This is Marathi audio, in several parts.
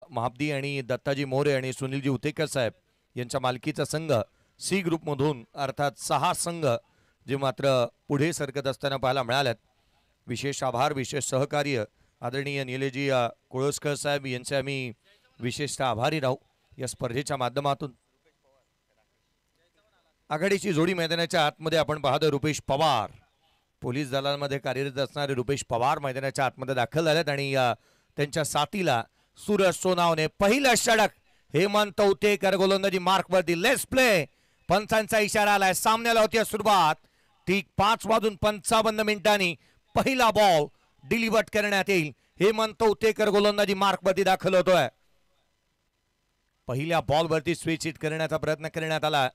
महाब्दी आणि दत्ताजी मोरे आणि सुनीलजी उतेकर साहेब यांच्या मालकीचा संघ सी ग्रुपमधून अर्थात 6 संघ जे मात्र पुढे सरकत असताना पाहायला मिळाल्यात. विशेष आभार, विशेष सहकार्य आदरणीय निलेजी कोळसकर साहेब यांचे आम्ही विशेषतः आभारी राहू. या स्पर्धेच्या माध्यमातून आघाडीची जोडी मैदानाच्या आतमध्ये आपण पाहतो. रुपेश पवार, पोलीस दलांमध्ये कार्यरत असणारे रुपेश पवार मैदानाच्या आतमध्ये दाखल झालेत आणि त्यांच्या साथीला सूरज सोनावणे. पहिलं षटक हेमंत उतेकर गोलंदाजी मार्कवरती. Let's play. पंचांचा इशारा आलाय. सामन्याला होती सुरुवात. ठीक 5:55 पहिला बॉल डिलिव्हर करण्यात येईल. हेमंत उतेकर गोलंदाजी मार्कवरती दाखल होतोय. पहिल्या बॉलवरती स्विच हिट करण्याचा प्रयत्न करण्यात आला.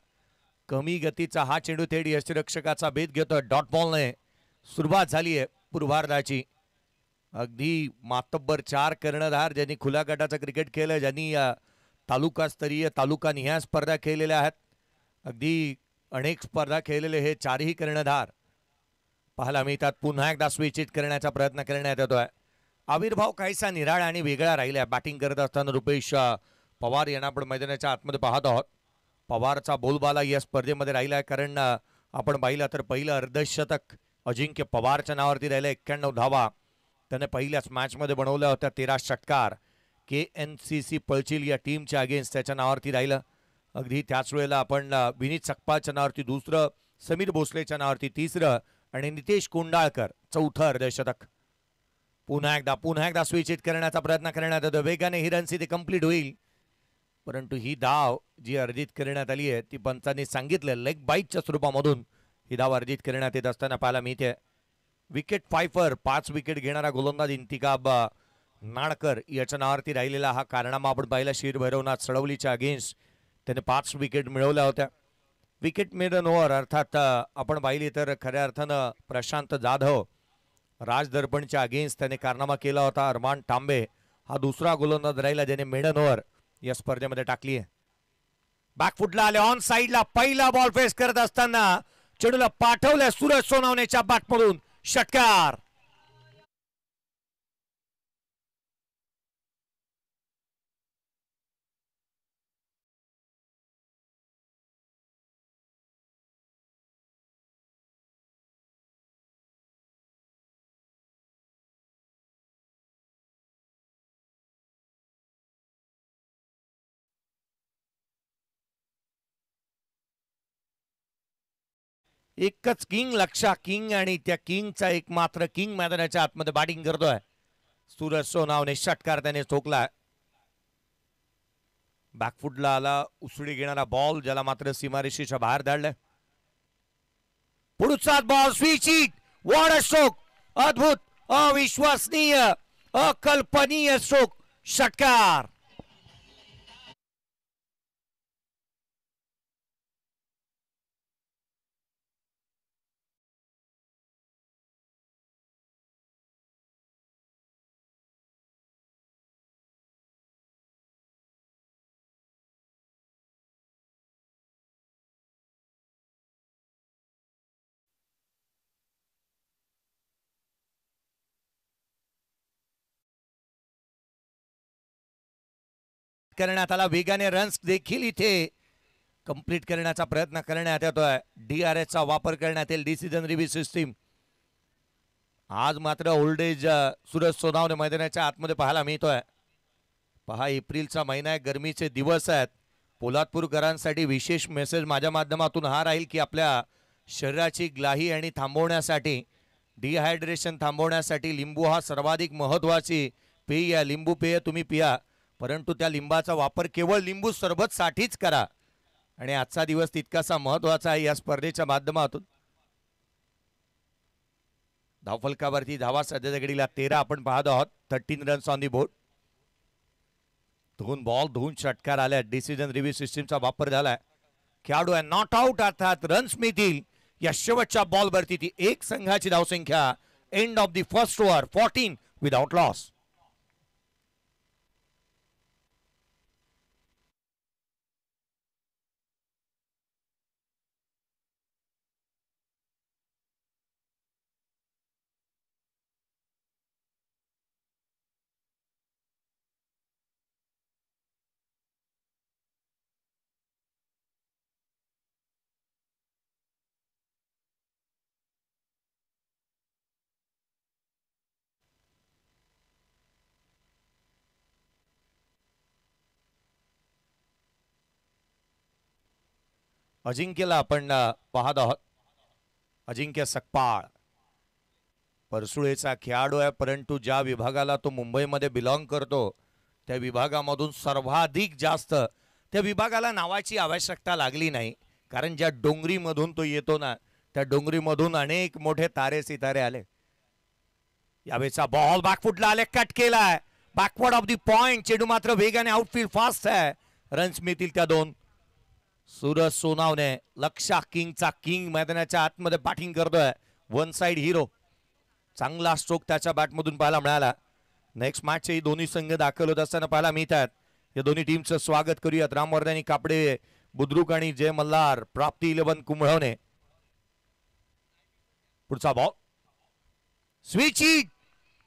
कमी गतीचा हा चेंडू थेट यष्टिरक्षकाचा भेद घेतोय. डॉट बॉलने सुरुवात झाली आहे पूर्वार्धाची. अगदी मातब्बर 4 कर्णधार ज्यांनी खुल्या गटाचं क्रिकेट खेळलं, ज्यांनी तालुकास्तरीय तालुकानिहाय स्पर्धा खेळलेल्या आहेत, अगदी अनेक स्पर्धा खेळलेले हे 4ही कर्णधार पाहायला मिळतात. पुन्हा एकदा स्विच हिट करण्याचा प्रयत्न करण्यात येतोय. आविर्भाव काहीसा निराळा आणि वेगळा राहिला. बॅटिंग करत असताना रुपेश पवार यांना आपण मैदानाच्या आतमध्ये पाहत आहोत. पवारचा बोलबाला या स्पर्धेमध्ये राहिला आहे, कारण आपण पाहिलं तर पहिलं अर्धशतक अजिंक्य पवारच्या नावावरती राहिलं. 91 धावा त्याने पहिल्याच मॅचमध्ये बनवल्या होत्या. 13 षटकार. KNCC पळचिल या टीमच्या अगेन्स्ट त्याच्या नावावरती राहिलं. अगदी त्याच वेळेला आपण विनीत सकपाळच्या नावावरती दुसरं, समीर भोसलेच्या नावावरती तिसरं आणि नितेश कोंडाळकर चौथं अर्धशतक. पुन्हा एकदा स्विच हिट करण्याचा प्रयत्न करण्यात येतो. वेगाने ही रन्स इथे कंप्लीट होईल, परंतु ही धाव जी अर्जित करण्यात आली आहे ती पंचांनी सांगितलं लेग बाईटच्या स्वरूपामधून ही धाव अर्जित करण्यात येत असताना पाहायला मिळते. विकेट फायफर 5 विकेट घेणारा गोलंदाज इंतिकाब नाडकर याच्या नावावरती राहिलेला हा कारनामा आपण पाहिला. शीर भैरवनाथ सडवलीच्या अगेन्स्ट त्याने 5 विकेट मिळवल्या होत्या. विकेट मेडन ओव्हर अर्थात आपण पाहिली तर खऱ्या अर्थानं प्रशांत जाधव राज दर्पणच्या अगेन्स्ट त्याने कारनामा केला होता. अरमान तांबे हा दुसरा गोलंदाज राहिला ज्याने मेडन ओव्हर या स्पर्धेमध्ये टाकली आहे. बॅकफुटला आले. ऑन साइडला पहिला बॉल फेस करत असताना चेंडूला पाठवल्या सूरज सोनावणेच्या बॅटमधून. षटकार. एकच किंग लक्षा किंग आणि त्या किंगचा एक मात्र किंग मैदानाच्या आतमध्ये बॅटिंग करतोय. सूरज सोनावणे. षटकार त्याने ठोकला. बॅकफुटला आला उसळी घेणारा बॉल ज्याला मात्र सीमारेषेच्या बाहेर धाडलं. पुढचा ball switch hit. What a stroke. अद्भुत, अविश्वसनीय, अकल्पनीय स्ट्रोक. षटकार. करण्यात आला. वेगाने रन्स देखील इथे कंप्लीट करण्याचा प्रयत्न करण्यात येतोय. DRS चा वापर करण्यात येईल. Decision review system. आज मात्र ओल्डेज सूरज सोनावणे मैदानाच्या आतमध्ये पाहायला मिळतोय. पहा, एप्रिलचा महिना आहे, गरमीचे दिवस आहेत. पोलादपूरकरांसाठी विशेष मेसेज माझ्या माध्यमातून हा राहील की आपल्या शरीराची ग्लाही आणि थांबवण्यासाठी, डिहायड्रेशन थांबवण्यासाठी लिंबू हा सर्वाधिक महत्त्वाची पेय आहे. लिंबू पेय तुम्ही पिया, परंतु त्या लिंबाचा वापर केवळ लिंबू सरबतसाठीच करा. आणि आजचा दिवस तितकासा महत्त्वाचा आहे. या स्पर्धेच्या माध्यमातून धावफलकावरती धावा सध्याच्या घडीला 13 आपण पाहत आहोत. 13 runs on the board. 2 ball 2 षटकार आल्या. डिसिजन रिव्ह्यू सिस्टीमचा वापर झालाय. खेळाडू आहे नॉट आउट अर्थात रन्स मिळतील या शेवटच्या बॉलवरती. ती एक संघाची धावसंख्या. End of the first over 14 without loss. अजिंक्यला आपण पाहत आहोत. अजिंक्य सकपाळ परसुळेचा खेळाडू आहे, परंतु ज्या विभागाला तो मुंबईमध्ये बिलॉंग करतो त्या विभागामधून सर्वाधिक जास्त त्या विभागाला नावाची आवश्यकता लागली नाही, कारण ज्या डोंगरीमधून तो येतो ना त्या डोंगरीमधून अनेक मोठे तारे सितारे आले. यावेळेचा बॉल बॅकफुटला आले, कट केलाय बॅकवर्ड ऑफ द पॉइंट. चेंडू मात्र वेगाने आउटफील्ड फास्ट आहे. रन्स मिळतील त्या दोन. सूरज सोनावणे लक्षा किंगचा किंग मैदानाच्या आतमध्ये बॅटिंग करतोय. One side hero. चांगला स्ट्रोक त्याच्या बॅटमधून पाहायला मिळाला. नेक्स्ट मॅचही दोन्ही संघ दाखल होत असताना पाहायला मिळतात. या दोन्ही टीमचं स्वागत करूयात. रामवर्धनी कापडे बुद्रुक आणि जय मल्हार, प्राप्ती 11 कुंभळवणे. पुढचा बॉल स्विच हिट.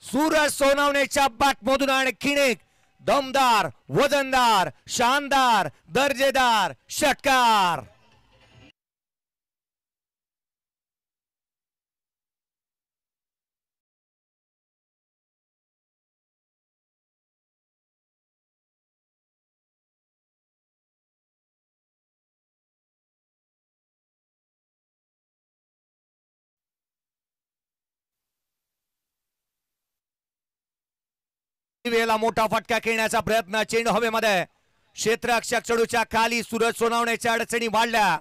सूरज सोनावणेच्या बॅटमधून आणखीन एक दमदार, वजनदार, शानदार, दर्जेदार षटकार. वेळेला मोठा फटका खेळण्याचा प्रयत्न. चेंडू हवेमध्ये क्षेत्ररक्षक चेंडूच्या खाली. सूरज सोनावणेच्या अडचणी वाढल्या.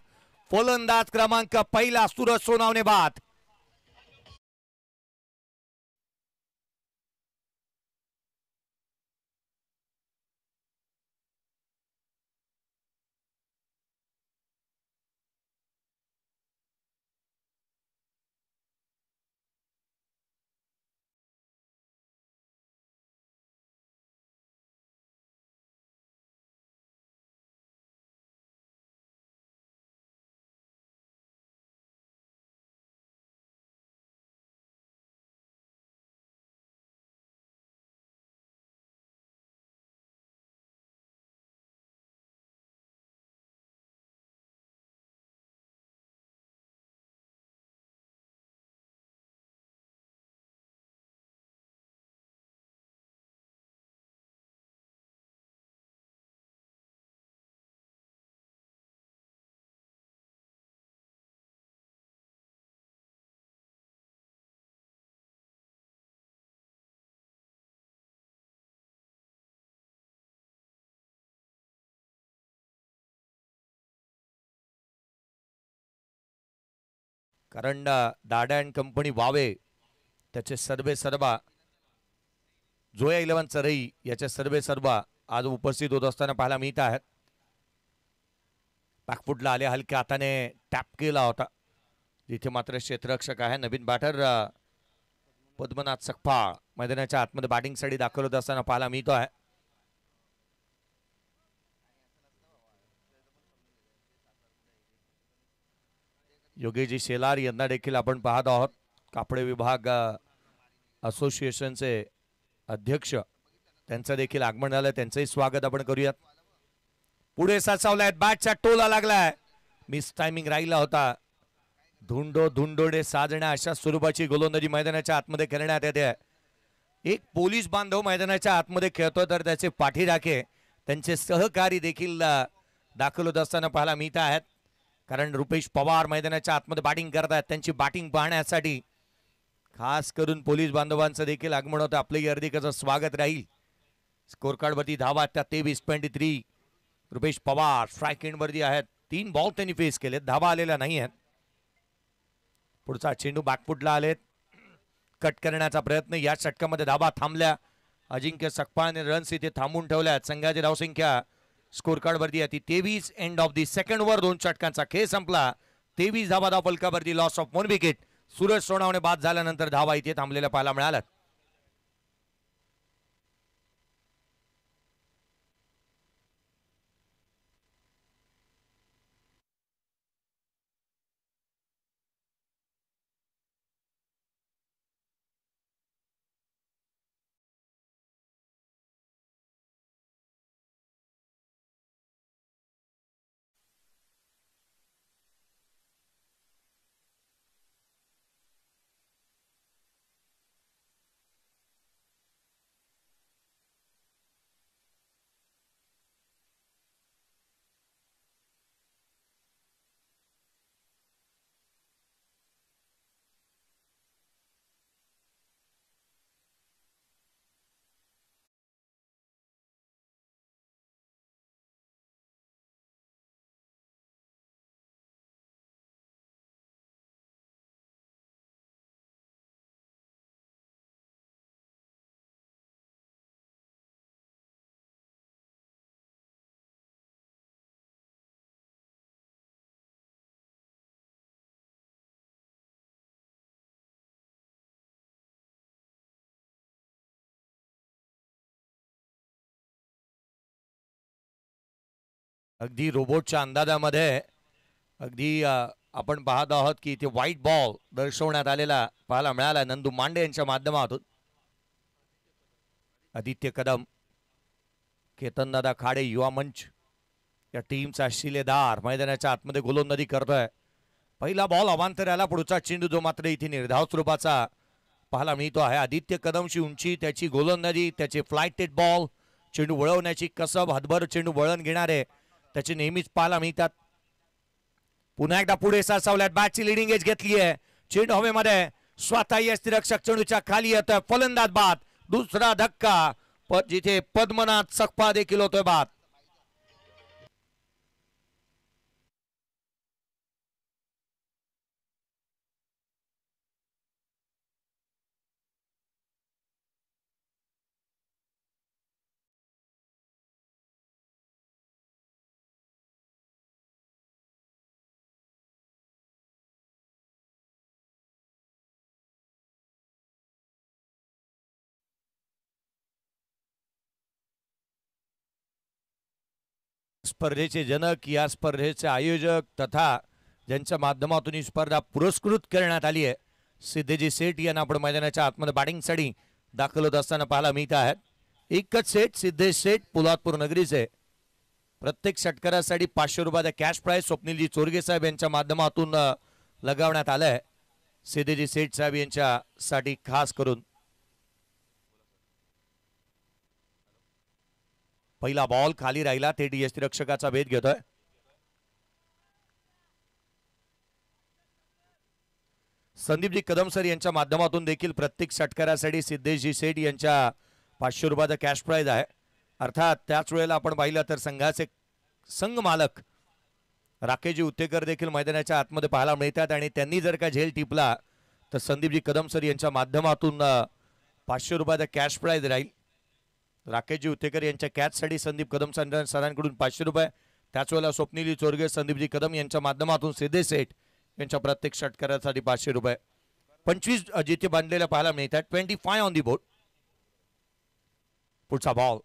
फलंदाज क्रमांक पहिला सूरज सोनावणे बाद. कारण दाडा अँड कंपनी वावे त्याचे सर्वे सर्वा, जोया 11 चरई याचे सर्वे सर्वा आज उपस्थित होत असताना पाहायला मिळत आहेत. बॅकफुटला आले, हलक्या हाताने टॅप केला होता. जिथे मात्र क्षेत्ररक्षक आहे नवीन बॅटर पद्मनाथ सकपाळ मैदानाच्या आतमध्ये बॅटिंगसाठी दाखल होत असताना पाहायला मिळतो आहे. योगेजी शेलार यांना देखील आपण पाहत आहोत. कापडे विभाग असोसिएशनचे अध्यक्ष, त्यांचं देखील आगमन झालं. त्यांचंही स्वागत आपण करूयात. पुढे साचवलाय, बॅटचा टोला लागलाय. मिस टायमिंग राहिला होता. धुंडोडे साजण्या अशा स्वरूपाची गोलंदाजी मैदानाच्या आतमध्ये करण्यात येते. एक पोलीस बांधव मैदानाच्या आतमध्ये खेळतो तर त्याचे पाठीराखे त्यांचे सहकारी देखील दाखल होत असताना पाहायला मिळत आहेत. कारण रुपेश पवार मैदानाच्या आतमध्ये बॅटिंग करत आहेत. त्यांची बॅटिंग पाहण्यासाठी खास करून पोलीस बांधवांचं देखील आगमन होतं. आपलंही हार्दिक स्वागत राहील. स्कोर कार्ड वरती धावा त्या 23-23. रुपेश पवार स्ट्राईक एंड वरती आहेत. 3 बॉल त्यांनी फेस केलेत, धावा आलेल्या नाही आहेत. पुढचा चेंडू बॅकफुटला आलेत, कट करण्याचा प्रयत्न. या षटकामध्ये धावा थांबल्या. अजिंक्य सकपाळने रन्स इथे थांबून ठेवल्यात. संघाची धावसंख्या स्कोर कार्ड वरती आहे ती 23. End of the second over. 2 षटकांचा खेळ संपला. 23 धावा धाव फलकावरती. Loss of 1 wicket. Suraj Sonawane बाद झाल्यानंतर धावा इथे थांबलेल्या पाहायला मिळाल्या. अगदी रोबोटच्या अंदाजामध्ये अगदी आपण पाहत आहोत की इथे व्हाईट बॉल दर्शवण्यात आलेला पाहायला मिळाला नंदू मांडे यांच्या माध्यमातून. आदित्य कदम, केतनदादा खाडे युवा मंच या टीमचा शिलेदार मैदानाच्या आतमध्ये गोलंदाजी करतोय. पहिला बॉल अवांतर, पुढचा चेंडू जो मात्र इथे निर्धाव स्वरूपाचा पाहायला मिळतो आहे. आदित्य कदमची उंची, त्याची गोलंदाजी, त्याचे फ्लायटेड बॉल, चेंडू वळवण्याची कसब, हातभर चेंडू वळण घेणारे त्याचे नेहमीच पाहायला मिळतात. पुन्हा एकदा पुढे सासावल्यात, बॅटची लिडिंग एज घेतली आहे. चेंडू हवेमध्ये, स्वतः यष्टिरक्षक चेंडूच्या खाली येतोय, फलंदाज बाद, दुसरा धक्का, जिथे पद्मनाथ सकपा देखील होतोय बाद. स्पर्धेचे जनक, या स्पर्धेचे आयोजक तथा ज्यांच्या माध्यमातून ही स्पर्धा पुरस्कृत करण्यात आली आहे, सिद्धेजी सेठ यांना आपण मैदानाच्या आतमध्ये बॅटिंगसाठी दाखल होत असताना पाहायला मिळत आहेत. एकच सेट, सिद्धेश सेठ, पोलादपूर नगरीचे. प्रत्येक षटकारासाठी 500 रुपयाचा कॅश प्राइज स्वप्नीलजी चोरगे साहेब यांच्या माध्यमातून लगावण्यात आलंय, सिद्धेजी सेठ साहेब यांच्यासाठी खास करून. पहिला बॉल खाली राहिला, थेट यष्टिरक्षकाचा भेद घेतोय. संदीपजी कदम सर यांच्या माध्यमातून देखील प्रत्येक षटकारासाठी सिद्धेशजी सेठ यांच्या 500 रुपयाचा कॅश प्राइज आहे. अर्थात त्याच वेळेला आपण पाहिलं तर संघाचे संघ मालक राकेशजी उत्तेकर देखील मैदानाच्या आतमध्ये पाहायला मिळतात आणि त्यांनी जर का झेल टिपला तर संदीपजी कदम सर यांच्या माध्यमातून 500 रुपयाचा कॅश प्राइज राहील. राकेशजी उत्तेकर यांच्या कॅचसाठी संदीप कदम सरांकडून 500 रुपये, त्याच वेळेला स्वप्नीलजी चोरगे, संदीपजी कदम यांच्या माध्यमातून सिद्धेश सेठ यांच्या प्रत्येक षटकारासाठी 500 रुपये. 25 जिथे बांधलेल्या पाहायला मिळतात. 25 ऑन दी बोर्ड. पुढचा बॉल,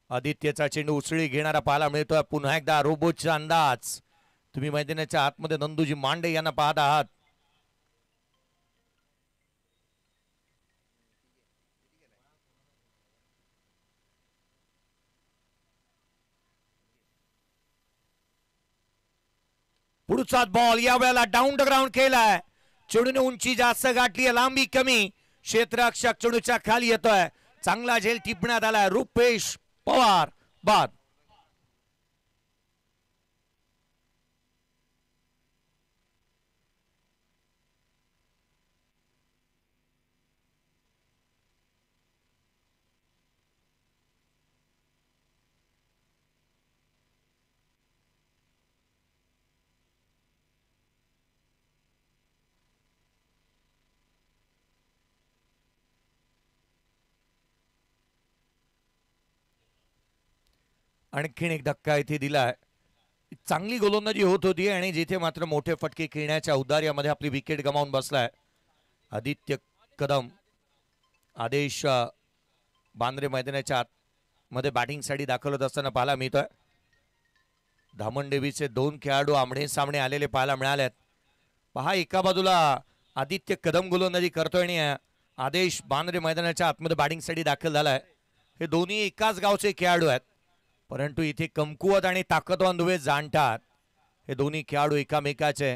आदित्यचा चेंडू उसळी घेणारा पाहायला मिळतोय. पुन्हा एकदा रोबोटचा अंदाज. तुम्ही मैदानाच्या आतमध्ये नंदूजी मांडे यांना पाहत आहात. पुढचा बॉल या वेळेला डाऊन द ग्राउंड केलाय. चेंडूने उंची जास्त गाठली, लांबी कमी, क्षेत्ररक्षक चेंडूच्या खाली येतोय. चांगला झेल टिपण्यात आलाय. रुपेश पवार बाद. आणखीन एक धक्का इथे दिलाय. चांगली गोलंदाजी होत होती आणि जिथे मात्र मोठे फटके खेळण्याच्या औदार्यामध्ये आपली विकेट गमावून बसलाय आदित्य कदम. आदेश बांद्रे मैदानाच्या आतमध्ये बॅटिंगसाठी दाखल होत असताना पाहायला मिळतोय. धामणदेवीचे 2 खेळाडू आमणे सामने आलेले पाहायला मिळालेत. पहा, एका बाजूला आदित्य कदम गोलंदाजी करतोय आणि आदेश बांद्रे मैदानाच्या आतमध्ये बॅटिंगसाठी दाखल झालाय. हे दोन्ही एकाच गावचे खेळाडू आहेत, परंतु इथे कमकुवत आणि ताकदवान दुवे जाणतात. हे दोन्ही खेळाडू एकामेकाचे.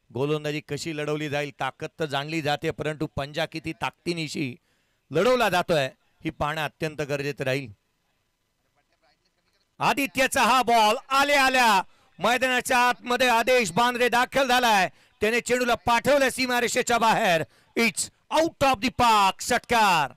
गोलंदाजी कशी लढवली जाईल, ताकद तर जाणली जाते, परंतु पंजा किती ताकदीनिशी लढवला जातोय ही पाहणं अत्यंत गरजेचं राहील. आदित्यचा हा बॉल आल्या मैदानाच्या आतमध्ये आदेश बांद्रे दाखल झालाय. त्याने चेंडूला पाठवलं सीमारेषेच्या बाहेर. It's out of the park. षटकार.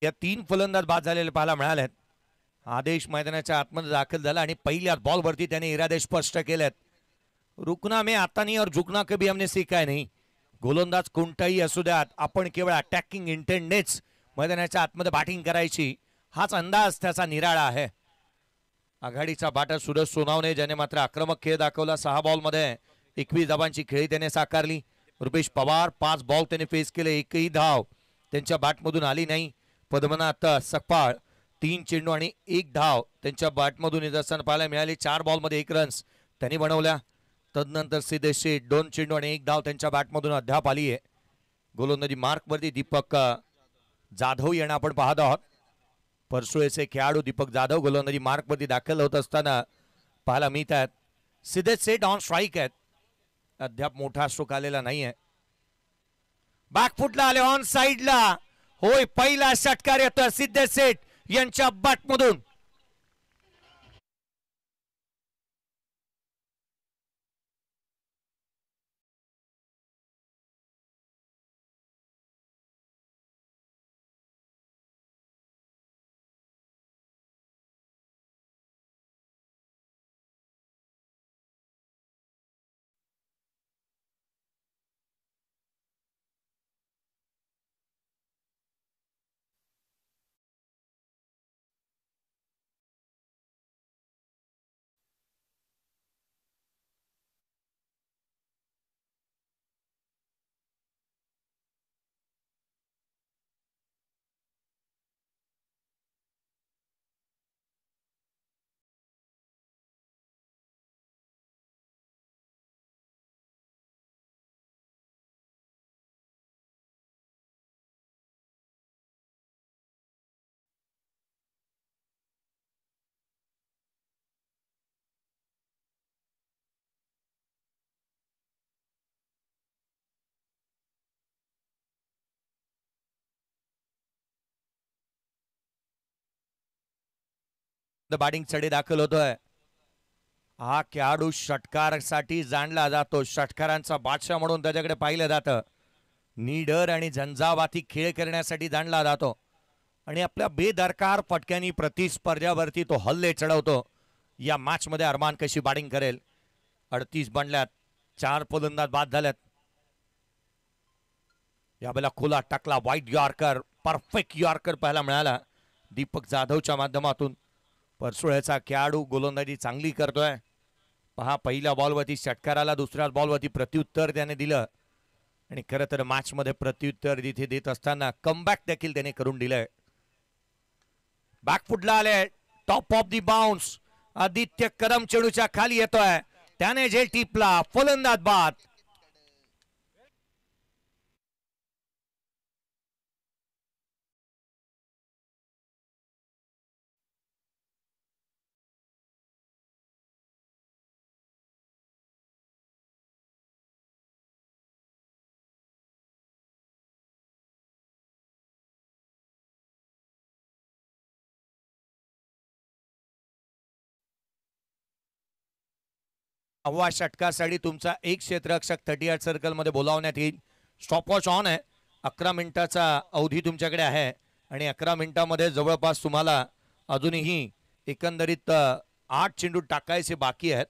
या 3 फलंदाज बाद झालेले पाहायला मिळाले. आदेश मैदानाच्या आतमध्ये दाखल झाला आणि पहिल्याच बॉलवरती त्याने इरादे स्पष्ट केलेत. रुकना में आता नहीं और झुकना कभी हमने सीखा है नहीं. गोलंदाज कोणताही असू द्यात, आपण केवळ अटॅकिंग इंटेंटनेच मैदानाच्या आतमध्ये बॅटिंग करायची, हाच अंदाज त्याचा निराळा आहे. आघाडीचा बाटा सूरज सोनावणे ज्याने मात्र आक्रमक खेळ दाखवला. 6 बॉलमध्ये 21 धावांची खेळी त्याने साकारली. रुपेश पवार 5 बॉल त्याने फेस केले, एकही धाव त्यांच्या बॅटमधून आली नाही. पद्मनाथ सकपाळ 3 चेंडू आणि 1 धाव त्यांच्या बॅटमधून निदर्शन पाहायला मिळाली. 4 बॉलमध्ये 1 रन्स त्यांनी बनवल्या. तदनंतर सिद्धेश शेठ 2 चेंडू आणि 1 धाव त्यांच्या बॅटमधून अद्याप आली आहे. गोलंदाजी मार्कवरती दीपक जाधव यांना आपण पाहत आहोत. परसुळेचे खेळाडू दीपक जाधव गोलंदाजी मार्कवरती दाखल होत असताना पाहायला मिळत आहेत. सिद्धेश शेठ ऑन स्ट्राईक आहेत, अद्याप मोठा स्ट्रोक आलेला नाहीये. बॅकफुटला आले ऑन साइडला. होय, पहिला षटकार येतोय सिद्धेश शेठ यांच्या बॅटमधून. बॅटिंग चढे दाखल होतोय. हा खेळाडू षटकारसाठी जाणला जातो, षटकारांचा बादशाह म्हणून त्याच्याकडे पाहिलं जातं. निडर आणि झंझावाती खेळ करण्यासाठी जाणला जातो आणि आपल्या बेदरकार फटक्यांनी प्रतिस्पर्ध्यावरती तो हल्ले चढवतो. या मॅच मध्ये अरमान कशी बॅटिंग करेल. 38 बनल्यात, 4 फलंदाज बाद झाल्यात. यावेळेला खुला टाकला वाईट यॉर्कर, परफेक्ट यॉर्कर पाहायला मिळाला दीपक जाधवच्या माध्यमातून. परसुळ्याचा खेळाडू गोलंदाजी चांगली करतोय. पहा, पहिल्या बॉलवरती षटकाराला, दुसऱ्या बॉलवरती प्रत्युत्तर त्याने दिलं आणि खरं तर मॅच मध्ये प्रत्युत्तर तिथे देत असताना कमबॅक देखील त्याने करून दिलंय. बॅकफुटला आले, top of the bounce. Aditya Kadam चेंडूच्या खाली येतोय, त्याने झेल टिपला, फलंदाज बाद. अव्वा षटकासाठी तुमचा एक क्षेत्ररक्षक 38 सर्कल मध्ये बोलावण्यात येईल. स्टॉपवॉच ऑन आहे. 11 मिनिटाचा अवधी तुमच्याकडे आहे आणि 11 मिनिटांमध्ये जवळपास तुम्हाला अजूनही एकंदरीत 8 चेंडू टाकायचे बाकी आहेत.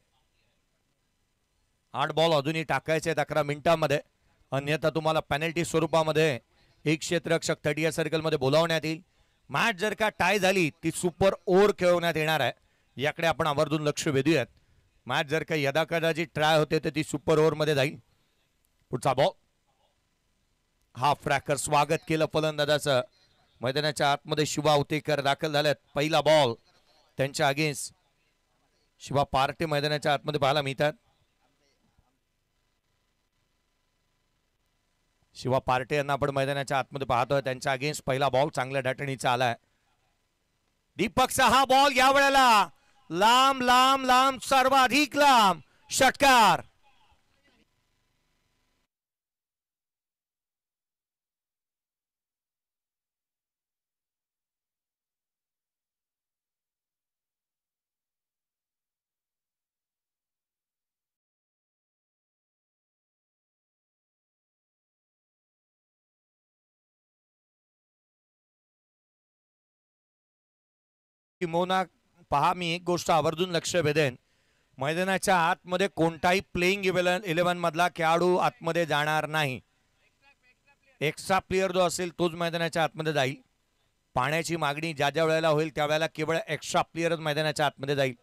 8 बॉल अजूनही टाकायचे आहेत 11 मिनिटांमध्ये, अन्यथा तुम्हाला पेनल्टी स्वरूपामध्ये एक क्षेत्ररक्षक 38 सर्कल मध्ये बोलावण्यात येईल. मॅच जर का टाय झाली ती सुपर ओव्हर खेळवण्यात येणार आहे, याकडे आपण आवर्जून लक्ष वेधूयात. मॅच जर का यदाकदाची ट्राय होते तर ती सुपर ओव्हर मध्ये जाईल. पुढचा बॉल, हाफ ट्रॅकर, स्वागत केलं फलंदाजाचं. मैदानाच्या आतमध्ये शिवा उतेकर दाखल झाल्यात. पहिला बॉल त्यांच्या अगेन्स्ट शिवा पार्टे मैदानाच्या आतमध्ये पाहायला मिळतात. शिवा पार्टे यांना आपण मैदानाच्या आतमध्ये पाहतोय. त्यांच्या अगेन्स्ट पहिला बॉल चांगल्या डाटणीचा आलाय. दीपकचा हा बॉल या वेळेला लांब लांब लांब, सर्वाधिक लांब षटकार. किमोना पहा, मी एक गोष्ट आवर्जून लक्ष वेधेन, मैदानाच्या आतमध्ये कोणताही प्लेइंग 11 मधला खेळाडू आतमध्ये जाणार नाही. एक्स्ट्रा प्लेयर जो असेल तोच मैदानाच्या आतमध्ये जाईल. पाण्याची मागणी ज्या ज्या वेळेला होईल त्यावेळेला केवळ एक्स्ट्रा प्लेयरच मैदानाच्या आतमध्ये जाईल.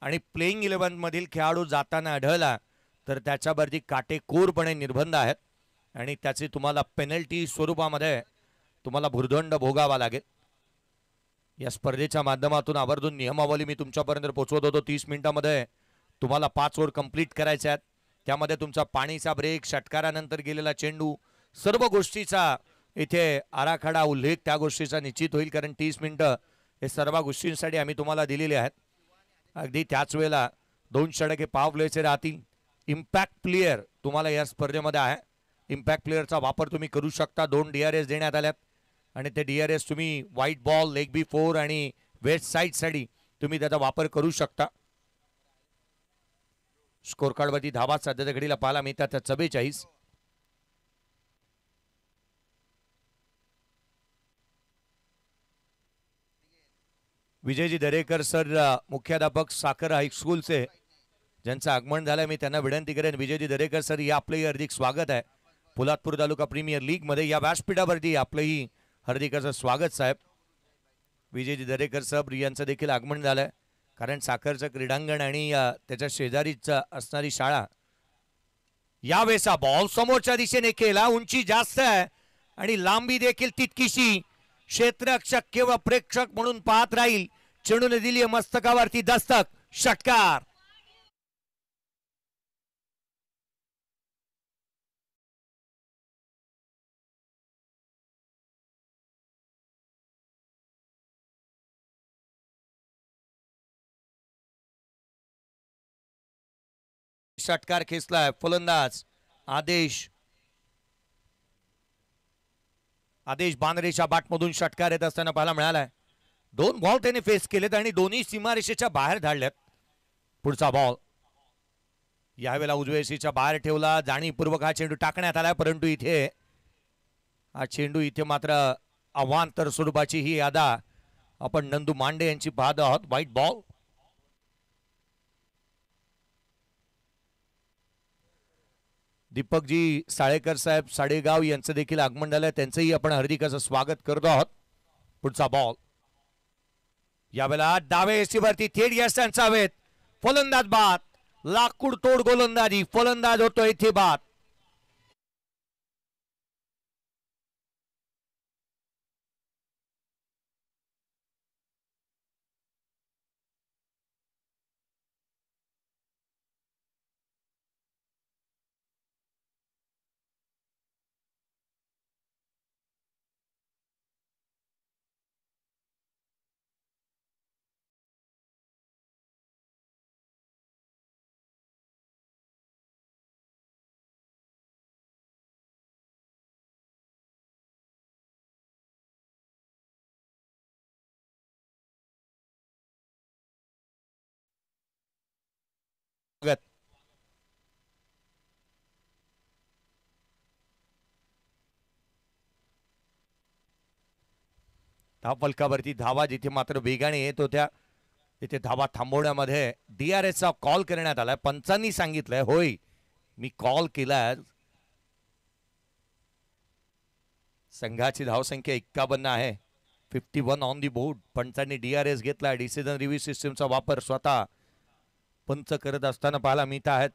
आणि प्लेइंग 11 मधील खेळाडू जाताना आढळला तर त्याच्यावरती काटेकोरपणे निर्बंध आहेत आणि त्याची तुम्हाला पेनल्टी स्वरूपामध्ये तुम्हाला भुर्दंड भोगावा लागेल. या स्पर्धेच्या माध्यमातून आवर्जून नियमावली मी तुमच्यापर्यंत पोहोचवत होतो. 30 मिनिटांमध्ये तुम्हाला 5 ओव्हर कंप्लीट करायच्या आहेत. त्यामध्ये तुमचा पाणीचा ब्रेक, षटकारानंतर गेलेला चेंडू, सर्व गोष्टीचा इथे आराखडा उल्लेख त्या गोष्टीचा निश्चित होईल. कारण 30 मिनिटं हे सर्व गोष्टींसाठी आम्ही तुम्हाला दिलेले आहेत. अगदी त्याच वेळेला 2 षटके पाव प्लेचे राहतील. इम्पॅक्ट प्लेयर तुम्हाला या स्पर्धेमध्ये आहे. इम्पॅक्ट प्लेयरचा वापर तुम्ही करू शकता. 2 DRS देण्यात आल्यात आणि ते DRS तुम्ही व्हाईट बॉल, लेग बी 4 आणि वेस्ट साईडसाठी तुम्ही त्याचा वापर करू शकता. स्कोर कार्डवरती धावा सध्याच्या घडीला पाहायला मिळतात 44. विजयजी दरेकर सर, मुख्याध्यापक साखर हायस्कूलचे, ज्यांचं आगमन झालंय, मी त्यांना विनंती करेन. विजयजी दरेकर सर, या आपलंही हार्दिक स्वागत आहे पोलादपूर तालुका प्रीमियर लीग मध्ये. या व्यासपीठावरती आपलंही हार्दिक असं स्वागत साहेब. विजयजी दरेकर साहेब यांचं देखील आगमन झालंय. कारण साखरचं क्रीडांगण आणि त्याच्या शेजारीच असणारी शाळा. यावेळेस बॉल समोरच्या दिशेने केला, उंची जास्त आहे आणि लांबी देखील तितकीशी. क्षेत्ररक्षक किंवा प्रेक्षक म्हणून पाहत राहील. चेंडूने दिली मस्तकावरती दस्तक, षटकार. षटकार खेचलाय फलंदाज आदेश बांद्रेच्या बाटमधून षटकार येत असताना पाहायला मिळालाय. 2 बॉल त्याने फेस केलेत आणि दोन्ही सीमारेषेच्या बाहेर धाडल्यात. पुढचा बॉल यावेळेला उजव्या रेषेच्या बाहेर ठेवला. जाणीवपूर्वक हा चेंडू टाकण्यात आलाय, परंतु इथे हा चेंडू इथे मात्र अवांतर स्वरूपाची ही यादा आपण नंदू मांडे यांची पाहत आहोत. White ball. दीपकजी साळेकर साहेब साडेगाव यांचं देखील आगमन झालंय, त्यांचंही आपण हार्दिक असं स्वागत करतो आहोत. पुढचा बॉल यावेळेला डाव्या एसीवरती थेट यशांचा हवेत. फलंदाज बाद. लाकूड तोड गोलंदाजी. फलंदाज होतो इथे बाद. धावफलकावरती धावा जिथे मात्र वेगाने येत होत्या तिथे धावा थांबवण्यामध्ये DRS चा कॉल करण्यात आलाय. पंचांनी सांगितलंय, होय मी कॉल केलाय. संघाची धावसंख्या 51 आहे. 51 ऑन दी बोर्ड. पंचांनी DRS घेतला. डिसिजन रिव्ह्यू सिस्टमचा वापर स्वतः पंच करत असताना पाहायला मिळत आहेत.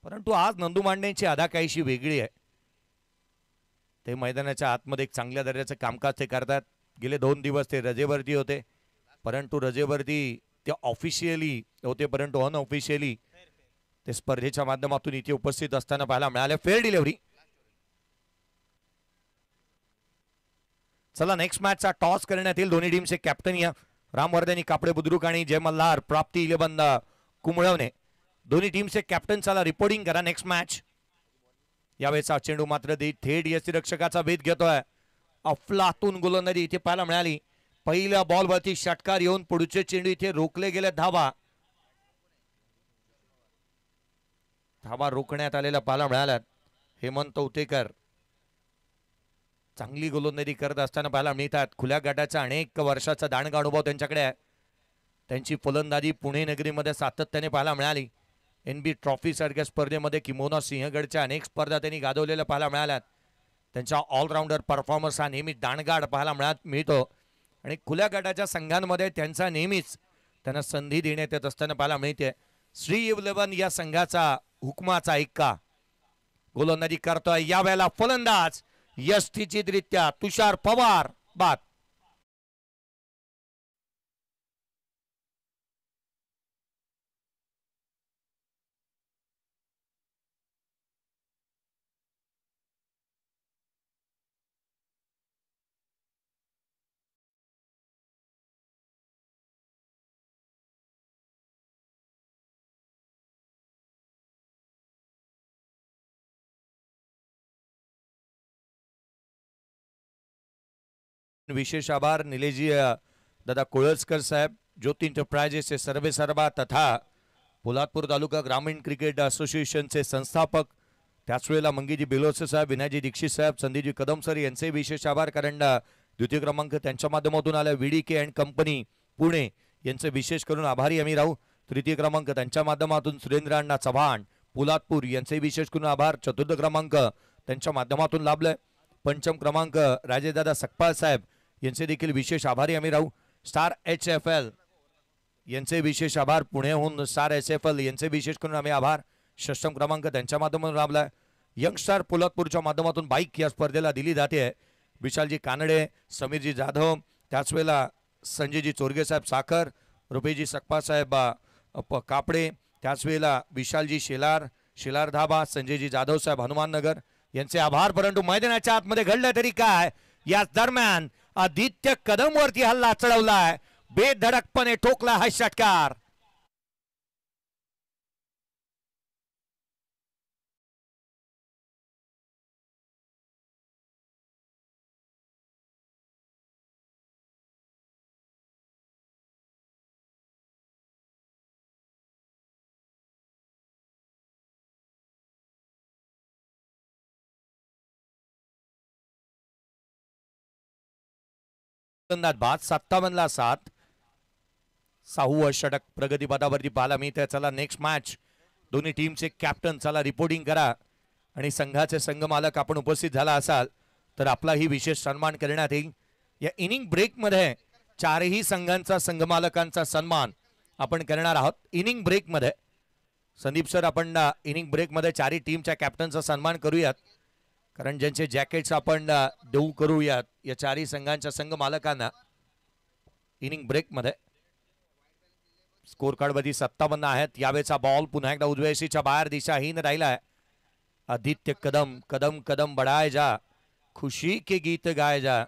परंतु आज नंदू मांडेंची अदा काहीशी वेगळी आहे. ते मैदानाच्या आतमध्ये एक चांगल्या दर्जाचं कामकाज ते करतात. गेले 2 दिवस ते रजेवरती होते, परंतु रजेवरती ते ऑफिशियली होते, परंतु अनऑफिशियली ते स्पर्धेच्या माध्यमातून इथे उपस्थित असताना पाहायला मिळाले. Fair delivery. चला नेक्स्ट मॅचचा टॉस करण्यात येईल. दोन्ही टीमचे कॅप्टन या रामवर्धनी कापडे बुद्रुक आणि जय मल्हार प्राप्ती 11 कुंबळवणे. दोन्ही टीमचे कॅप्टन चला रिपोर्टिंग करा. Next match. यावेळेचा चेंडू मात्र थेट यष्टिरक्षकाचा भेद घेतोय. अफलातून गोलंदाजी इथे पाहायला मिळाली. पहिल्या बॉलवरती षटकार येऊन पुढचे चेंडू इथे रोखले गेले. धावा रोखण्यात आलेल्या पाहायला मिळाल्यात. हेमंत उतेकर चांगली गोलंदाजी करत असताना पाहायला मिळतात. खुल्या गटाचा अनेक वर्षाचा दांडगा अनुभव त्यांच्याकडे आहे. त्यांची फलंदाजी पुणे नगरीमध्ये सातत्याने पाहायला मिळाली. NB ट्रॉफी सारख्या स्पर्धेमध्ये किंबहुना सिंहगडच्या अनेक स्पर्धा त्यांनी गाजवलेल्या पाहायला मिळाल्यात. त्यांचा ऑलराऊंडर परफॉर्मन्स हा नेहमी दांडगाड पाहायला मिळतो आणि खुल्या गटाच्या संघांमध्ये त्यांचा नेहमीच त्यांना संधी देण्यात येत असताना पाहायला मिळते. श्री 11 या संघाचा हुकमाचा ऐका गोलंदाजी करतोय यावेळेला फलंदाज यष्टीचितरित्या तुषार पवार बाद. विशेष आभार निलेजी दादा कोळसकर साहेब, ज्योति एंटरप्राइजेसचे सर्वे सर्वा तथा पोलादपूर तालुका ग्रामीण क्रिकेट असोसिएशनचे संस्थापक, त्याच वेळेला मंगीजी बेलोसे साहेब, विनायजी दीक्षित साहेब, संदीपजी कदम सर यांचे विशेष आभार. कारण द्वितीय क्रमांक त्यांच्या माध्यमातून आल्या VDK अँड कंपनी पुणे यांचे विशेष करून आभारी आम्ही राहू. तृतीय क्रमांक त्यांच्या माध्यमातून सुरेंद्र अण्णा चव्हाण पोलादपूर यांचे विशेष करून आभार. चतुर्थ क्रमांक त्यांच्या माध्यमातून लाभलाय. पंचम क्रमांक राजेदादा सकपाळ साहेब यांचे देखील विशेष आभारी आम्ही राहू. स्टार HFL यांचे विशेष आभार. पुण्याहून स्टार HFL यांचे विशेष करून आम्ही आभार. षष्टम क्रमांक त्यांच्या माध्यमातून लाभलाय. यंग स्टार पोलादपूरच्या माध्यमातून बाईक या स्पर्धेला दिली जाते. विशालजी कानडे, समीरजी जाधव, त्याच वेळेला संजयजी चोरगे साहेब साखर, रुपेजी सकपा साहेब कापडे, त्याच वेळेला विशालजी शेलार धाबा, संजयजी जाधव साहेब हनुमाननगर यांचे आभार. परंतु मैदानाच्या आतमध्ये घडलं तरी काय, या दरम्यान आदित्य कदम वरती हल्ला चढवलाय, बेधडकपणे ठोकला हा षटकार. बाद 57 ला 7. 6वं षटक प्रगतीपथावरती पाहायला मिळते. चला नेक्स्ट मॅच. दोन्ही टीमचे कॅप्टन चला रिपोर्टिंग करा आणि संघाचे संघमालक आपण उपस्थित झाला असाल तर आपलाही विशेष सन्मान करण्यात येईल. या इनिंग ब्रेकमध्ये चारही संघांचा संघमालकांचा सन्मान आपण करणार आहोत. इनिंग ब्रेकमध्ये संदीप सर आपण इनिंग ब्रेकमध्ये चारही टीमच्या कॅप्टनचा सन्मान करूयात, कारण ज्यांचे जॅकेट्स आपण देऊ करूयात या चारही संघांच्या संघ मालकांना इनिंग ब्रेकमध्ये. स्कोर कार्ड मध्ये 57 आहेत. यावेळेचा बॉल पुन्हा एकदा उजव्या यशीच्या बाहेर दिशाहीन राहिलाय. आदित्य कदम कदम कदम बढ़ाए जा, खुशी के गीत गाए जा.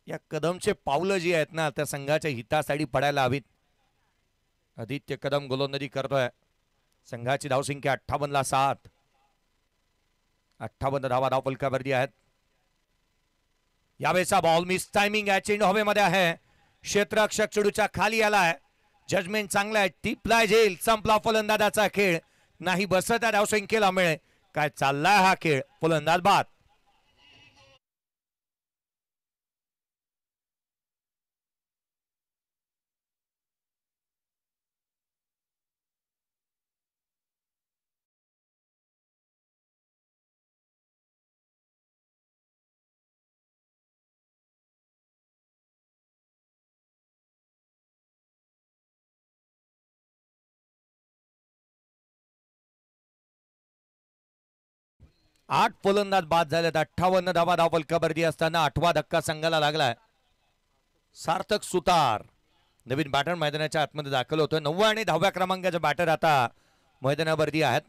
या कदमचे पावलं जी आहेत ना त्या संघाच्या हितासाठी पडायला हवीत. आदित्य कदम गोलंदाजी करतोय. संघाची धावसंख्या 58 ला 7. 58 धावा धावफलकावरती आहेत. यावेळेचा बॉल मिस टायमिंग आहे. चेंडू हवेमध्ये आहे. क्षेत्ररक्षक चेंडूच्या खाली आलाय. जजमेंट चांगला आहे. टिपला जेल. संपला फलंदाजाचा खेळ. नाही बसत आहे धावसंख्येला मिळे. काय चाललाय हा खेळ. फलंदाज बाद. आठ फलंदाज बाद झालेत. 58 धावा धावफलकावरती असताना 8वा धक्का संघाला लागलाय. सार्थक सुतार नवीन बॅटर मैदानाच्या आतमध्ये दाखल होतोय. 9व्या आणि 10व्या क्रमांकाचे बॅटर आता मैदानावरती आहेत.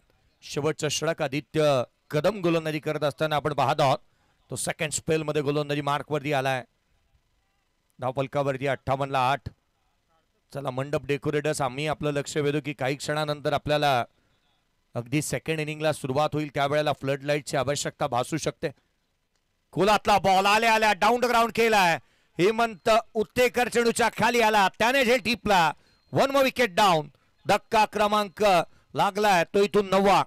शेवटचा षटक आदित्य कदम गोलंदाजी करत असताना आपण पाहत आहोत. तो सेकंड स्पेल मध्ये गोलंदाजी मार्क वरती आलाय. धावफलकावरती 58 ला 8. चला मंडप डेकोरेटर्स आम्ही आपलं लक्ष वेधू की काही क्षणानंतर आपल्याला अगदी सेकंड इनिंगला सुरुवात होईल त्यावेळेला फ्लड लाईटची आवश्यकता भासू शकते. खोलातला बॉल आल्या डाऊन द ग्राउंड केलाय. हेमंत उत्तेकर चेंडूच्या खाली आला. त्याने झेल टिपला. 1 विकेट डाऊन. धक्का क्रमांक लागलाय तो इथून 9वा.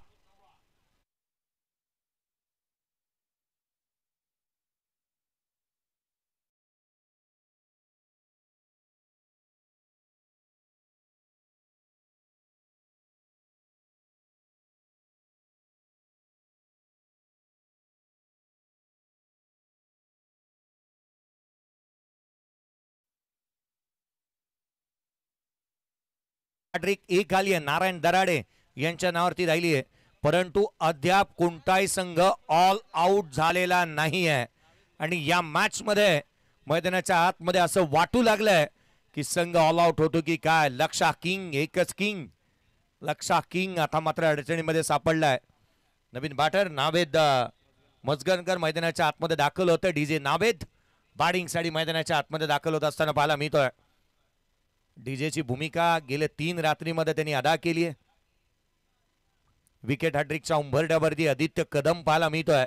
हॅट्रिक एक आली आहे, नारायण दराडे यांच्या नावावरती राहिली आहे, परंतु अद्याप कोणताही संघ ऑल आउट झालेला नाही आहे. आणि या मॅच मध्ये मैदानाच्या आतमध्ये असं वाटू लागलंय की संघ ऑल आउट होतो की काय. लक्षा किंग, एकच किंग, लक्षा किंग आता मात्र अडचणीमध्ये सापडलाय. नवीन बॅटर नावेद मजगनकर मैदानाच्या आतमध्ये दाखल होतं. डीजे नावेद बॅटिंग साठी मैदानाच्या आतमध्ये दाखल होत असताना पाहायला मिळतोय. डीजेची भूमिका गेल्या 3 रात्रीमध्ये त्यांनी अदा केली आहे. विकेट हॅट्रिकच्या उंबरठ्यावरती आदित्य कदम पाहायला मिळतोय.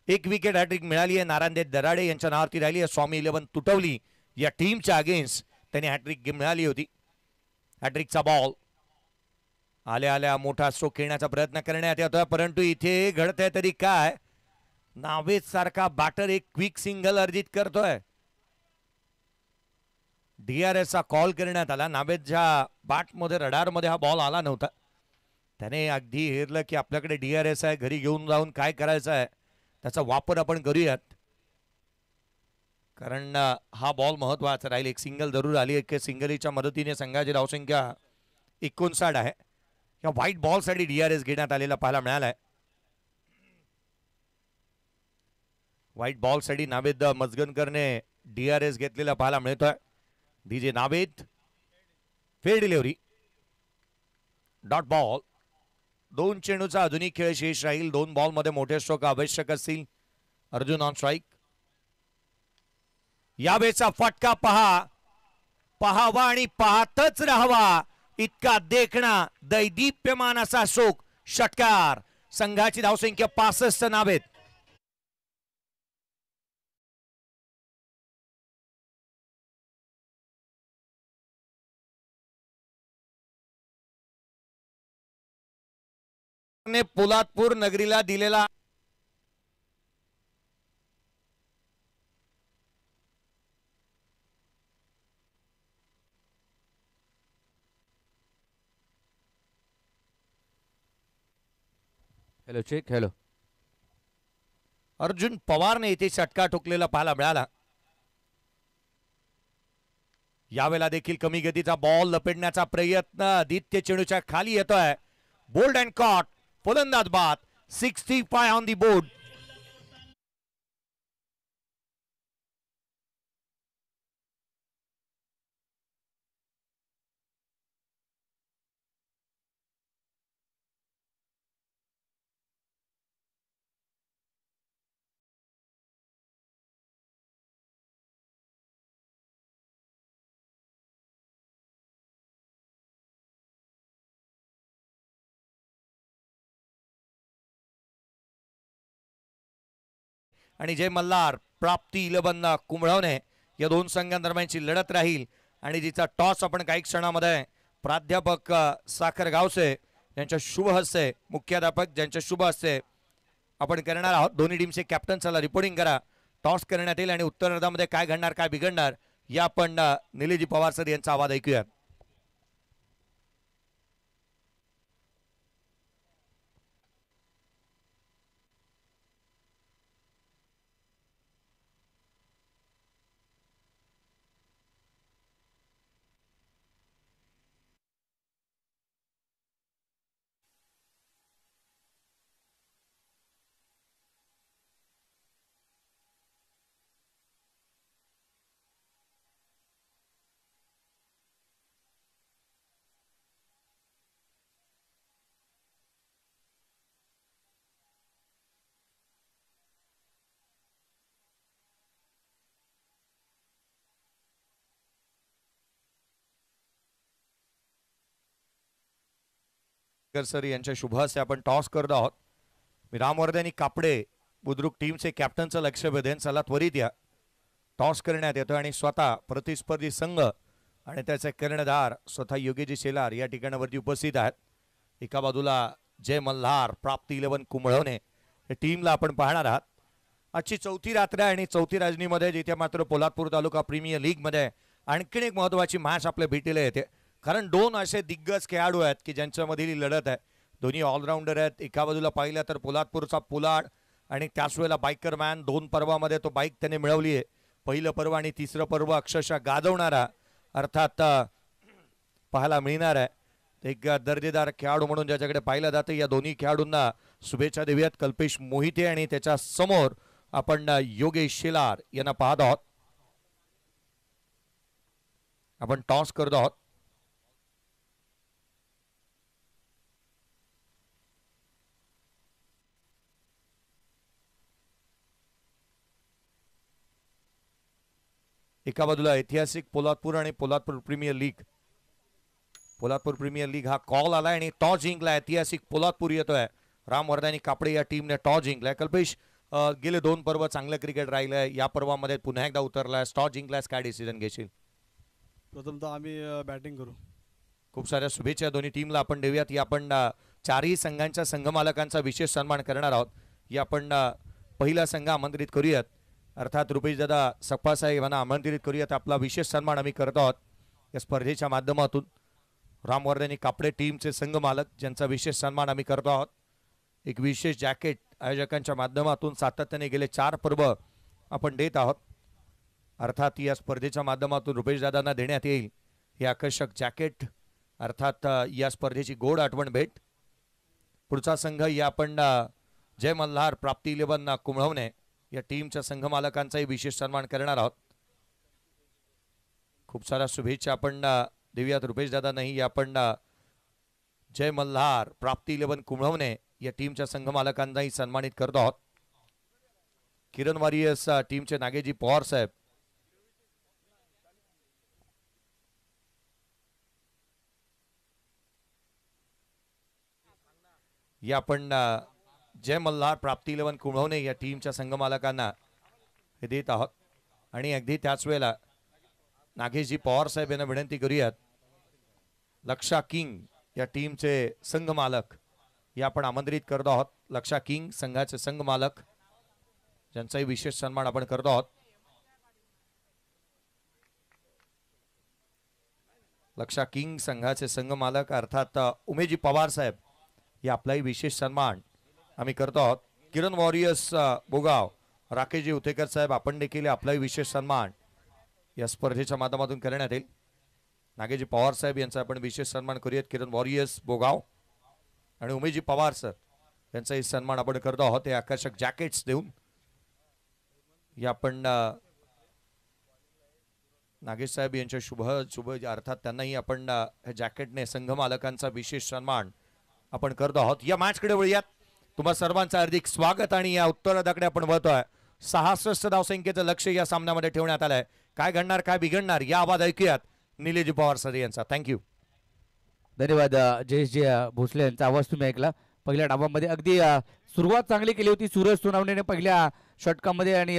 एक विकेट हॅट्रिक मिळाली आहे, नारायण दराडे यांच्या नावावरती राहिली आहे. स्वामी 11 तुटवली या टीमच्या अगेन्स्ट त्यांनी हॅट्रिक मिळाली होती. हॅट्रिकचा बॉल आल्या आल्या मोठा स्ट्रोक खेळण्याचा प्रयत्न करण्यात येतोय, परंतु इथे घडतंय तरी काय, नावेद सारखा बॅटर एक क्विक सिंगल अर्जित करतोय. DRS चा कॉल करण्यात आला. नावेदच्या बॅटमध्ये रडारमध्ये हा बॉल आला नव्हता. त्याने अगदी हेरलं की आपल्याकडे DRS आहे, घरी घेऊन जाऊन काय करायचं आहे त्याचा वापर आपण करूयात, कारण हा बॉल महत्वाचा राहील. एक सिंगल जरूर आली, एक सिंगलीच्या मदतीने संघाची धावसंख्या 59 आहे. या व्हाईट बॉल साठी DRS घेण्यात आलेला पाहायला मिळालाय. व्हाईट बॉल साठी नावेद मजगनकरने DRS घेतलेला पाहायला मिळतोय. डीजे नावेद फेर डिलिव्हरी, डॉट बॉल. 2 चेंडूचा आधुनिक खेळ शेष राहील. 2 बॉल मध्ये मोठे स्ट्रोक आवश्यक असतील. Arjun on strike. यावेळेचा फटका पहावा आणि पाहतच राहावा इतका देखणा दैदीप्यमान असा स्ट्रोक, षटकार. संघाची धावसंख्या 65. नावेद ने पोलादपूर नगरीला दिलेला हेलो चेक हेलो. अर्जुन पवारने इथे षटकार ठोकलेला पाहायला मिळाला. यावेळेला देखील कमी गतीचा बॉल लपेटण्याचा प्रयत्न. आदित्य चेंडूच्या खाली येतोय. बोल्ड अँड कॉट, फलंदाज बाद. 65 ऑन दी बोर्ड. आणि जय मल्हार, प्राप्ती 11 कुंभळवणे या 2 संघांदरम्यानची लढत राहील. आणि जिचा टॉस आपण काही क्षणामध्ये प्राध्यापक साखर गावसे यांच्या शुभ हस्ते, मुख्याध्यापक ज्यांच्या शुभ हस्ते आपण करणार आहोत. दोन्ही टीमचे कॅप्टन चला रिपोर्टिंग करा. टॉस करण्यात येईल आणि उत्तरार्धामध्ये काय घडणार काय बिघडणार या आपण निलेजी पवार सर यांचा आवाज ऐकूया. सर यांच्या शुभ हस्ते आपण टॉस करत आहोत. मी रामवर्धनी कापडे बुद्रुक टीमचे कॅप्टनचं लक्ष वेधेन. चला त्वरित या. टॉस करण्यात येतो आणि स्वतः प्रतिस्पर्धी संघ आणि त्याचे कर्णधार स्वतः योगीजी शेलार या ठिकाणावरती उपस्थित आहेत. एका बाजूला जय मल्हार, प्राप्ती 11 कुंभळवणे या टीमला आपण पाहणार आहात. आजची 4थी रात्र आहे आणि 4थी राजनीमध्ये जिथे मात्र पोलादपूर तालुका प्रीमियर लीग मध्ये आणखीन एक महत्वाची मॅच आपल्या भेटीला येते. कारण 2 असे दिग्गज खेळाडू आहेत की ज्यांच्यामधील लढत आहे. दोन्ही ऑलराऊंडर आहेत. एका बाजूला पाहिलं तर पोलादपूरचा पोलाड आणि त्याच वेळेला बाईकर मॅन. 2 पर्वामध्ये तो बाईक त्याने मिळवली आहे. पहिलं पर्व आणि तिसरं पर्व अक्षरशः गाजवणारा अर्थात पाहायला मिळणार आहे. एक दर्जेदार खेळाडू म्हणून ज्याच्याकडे पाहिलं जातं, या दोन्ही खेळाडूंना शुभेच्छा देऊयात. कल्पेश मोहिते आणि त्याच्या समोर आपण योगेश शेलार यांना पाहत आहोत. आपण टॉस करत आहोत. एका बाजूला ऐतिहासिक पोलादपूर आणि Poladpur premier league. Poladpur premier league हा कॉल आलाय आणि टॉस जिंकलाय. ऐतिहासिक पोलादपूर येतोय. रामवर्धानी कापडे या टीमने टॉस जिंकलाय. कल्पेश, गेले 2 पर्व चांगलं क्रिकेट राहिलंय. या पर्वामध्ये पुन्हा एकदा उतरलाय, टॉस जिंकलायस, काय डिसिजन घेशील? प्रथमतः आम्ही बॅटिंग करू. खूप साऱ्या शुभेच्छा दोन्ही टीमला आपण देऊयात. या आपण चारही संघांच्या संघमालकांचा विशेष सन्मान करणार आहोत. या आपण पहिला संघ आमंत्रित करूयात, अर्थात रुपेश दादा सकपासाहेब यांना आमंत्रित करूयात. आपला विशेष सन्मान आम्ही करत आहोत या स्पर्धेच्या माध्यमातून. रामवर्धनी कापडे टीमचे संघ मालक ज्यांचा विशेष सन्मान आम्ही करतो आहोत. एक विशेष जॅकेट आयोजकांच्या माध्यमातून सातत्याने गेले 4 पर्व आपण देत आहोत. अर्थात या स्पर्धेच्या माध्यमातून रुपेश दादांना देण्यात येईल हे आकर्षक जॅकेट, अर्थात या स्पर्धेची गोड आठवण भेट. पुढचा संघ या आपण जय मल्हार प्राप्ती 11 कुंभळवणे या टीमच्या संघ मालकांचाही विशेष सन्मान करणार आहोत. खूप साऱ्या शुभेच्छा आपण देऊयात रुपेश दादांनाही. या आपण जय मल्हार प्राप्ती 11 कुंभळवणे या टीमच्या संघ मालकांनाही सन्मानित करतो आहोत. किरण वॉरियर्स टीमचे नागेजी पवार साहेब, या आपण जय मल्हार प्राप्ती 11 कुंभळवणे या टीमच्या संघ मालकांना हे देत आहोत. आणि अगदी त्याच वेळेला नागेशजी पवार साहेब यांना विनंती करूयात, लक्षा किंग या टीमचे संघ मालक या आपण आमंत्रित करतो आहोत. लक्षा किंग संघाचे संघ मालक ज्यांचाही विशेष सन्मान आपण करतो आहोत. लक्षा किंग संघाचे संघ मालक अर्थात उमेशजी पवार साहेब या आपलाही विशेष सन्मान आम्ही करतो आहोत. किरण वॉरियर्स बोगाव राकेशजी उतेकर साहेब आपण देखील आपलाही विशेष सन्मान या स्पर्धेच्या माध्यमातून करण्यात येईल. नागेजी पवार साहेब यांचा आपण विशेष सन्मान करूयात. किरण वॉरियर्स बोगाव आणि उमेशजी पवार सर यांचाही सन्मान आपण करतो आहोत. हे आकर्षक जॅकेट्स देऊन या आपण नागेश साहेब यांच्या शुभ अर्थात त्यांनाही आपण हे जॅकेटने संघ मालकांचा विशेष सन्मान आपण करतो आहोत. या मॅचकडे वळूयात. तुम्हा सर्वांचं हार्दिक स्वागत. आणि या उत्तरार्धाकडे आपण वळतोय. 66 धावसंख्येचं लक्ष या सामन्यामध्ये ठेवण्यात आलंय. काय घडणार काय बिघडणार या आवाज ऐकूयात निलेशजी पवार सर यांचा. थँक्यू. धन्यवाद जयेशजी भोसले यांचा आवाज तुम्ही ऐकला. पहिल्या डावामध्ये अगदी सुरुवात चांगली केली होती सूरज सोनावणेने पहिल्या षटकामध्ये आणि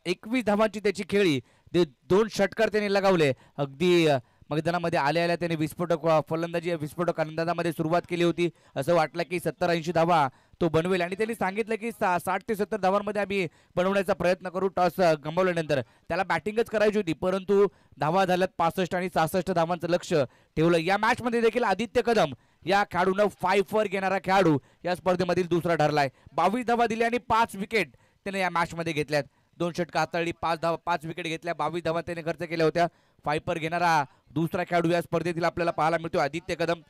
21 धावांची त्याची खेळी. 2 षटकार त्यांनी लगावले. अगदी मैदानामध्ये आल्या त्याने विस्फोटक फलंदाजी विस्फोटक अंदाजामध्ये सुरुवात केली होती. असं वाटलं की 70-80 धावा तो बनवेल आणि त्यांनी सांगितलं की 60 ते 70 धावांमध्ये आम्ही बनवण्याचा प्रयत्न करू. टॉस गमावल्यानंतर त्याला बॅटिंगच करायची होती, परंतु धावा झाल्यात 65 आणि 66 धावांचं लक्ष ठेवलं. या मॅचमध्ये देखील आदित्य कदम या खेळाडूनं 5 वर घेणारा खेळाडू या स्पर्धेमधील दुसरा ठरलाय. 22 धावा दिल्या आणि 5 विकेट त्याने या मॅचमध्ये घेतल्यात. 2 षटक हाताळली, 5 विकेट घेतल्या, 22 धावा त्याने खर्च केल्या होत्या. 5 वर घेणारा दुसरा खेळाडू या स्पर्धेतील आपल्याला पाहायला मिळतो आदित्य कदम.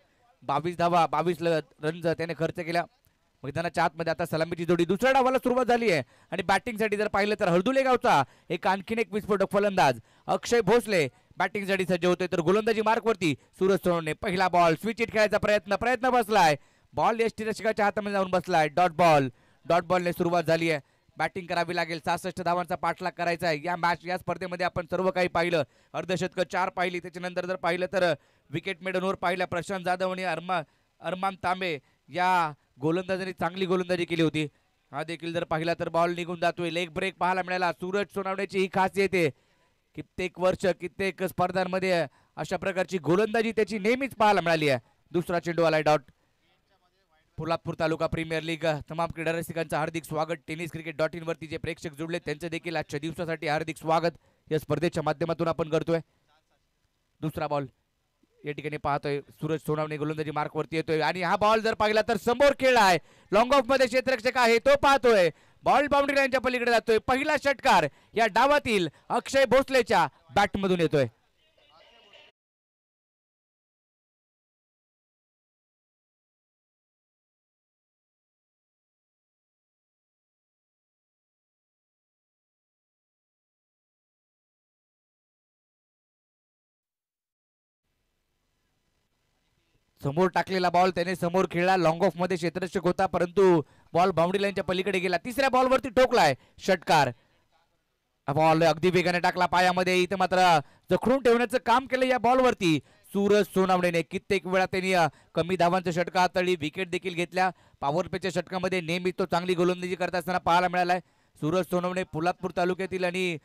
22 धावा 22 रन्स त्याने खर्च केल्या. मैदानाच्या आतमध्ये आता सलामीची जोडी. दुसऱ्या डावाला सुरुवात झाली आहे आणि बॅटिंगसाठी जर पाहिलं तर हळदुले गावचा आणखीन एक विस्फोटक फलंदाज अक्षय भोसले बॅटिंगसाठी सज्ज होतोय. तर गोलंदाजी मार्कवरती सूरज सोनवणे. पहिला बॉल स्विच हिट खेळायचा प्रयत्न बसलाय. बॉल यष्टीरक्षकाच्या हातामध्ये जाऊन बसलाय. डॉट बॉलने सुरुवात झाली आहे. बॅटिंग करावी लागेल. 66 धावांचा पाठलाग करायचा आहे. या स्पर्धेमध्ये आपण सर्व काही पाहिलं. अर्धशतक 4 पाहिली. त्याच्यानंतर जर पाहिलं तर विकेट मेडनवर पाहिलं. प्रशांत जाधव आणि अरमान तांबे या गोलंदाजांनी चांगली गोलंदाजी केली होती. हा देखील जर पाहिला तर बॉल निघून जातोय. लेग ब्रेक पाहायला मिळाला. सूरज सोनावण्याची ही खासियत आहे. कित्येक वर्ष कित्येक स्पर्धांमध्ये अशा प्रकारची गोलंदाजी त्याची नेहमीच पाहायला मिळाली आहे. दुसरा चेंडू आलाय डॉट. पोलादपूर तालुका प्रीमियर लीग तमाम क्रीडा रसिकांचं हार्दिक स्वागत. tenniscricket.in वरती जे प्रेक्षक जुडले त्यांचे देखील आजच्या दिवसासाठी हार्दिक स्वागत या स्पर्धेच्या माध्यमातून आपण करतोय. दुसरा बॉल या ठिकाणी पाहतोय. सूरज सोनावणे गोलंदाजी मार्कवरती येतोय आणि हा बॉल जर पाहिला तर समोर खेळलाय. लॉंग ऑफ मध्ये क्षेत्ररक्षक आहे तो पाहतोय. बॉल बाउंड्री लाईनच्या पलीकडे जातोय. पहिला षटकार या डावातील अक्षय भोसलेच्या बॅटमधून येतोय. समोर टाकलेला बॉल त्याने समोर खेळला, लॉंग ऑफ मध्ये क्षेत्ररक्षक होता परंतु बॉल बाउंड्री लाईनच्या पलीकडे गेला. तिसऱ्या बॉलवरती ठोकलाय षटकार. बॉल अगदी वेगाने टाकला पायामध्ये. इथं मात्र जखडून ठेवण्याचं काम केलं या बॉलवरती सूरज सोनावणेने. कित्येक वेळा त्यांनी कमी धावांचं षटक हाताळली, विकेट देखील घेतल्या. पॉवर प्लेच्या षटकामध्ये नेहमी तो चांगली गोलंदाजी करत असताना पाहायला मिळालाय. सूरज सोनवणे पोलादपूर तालुक्यातील आणि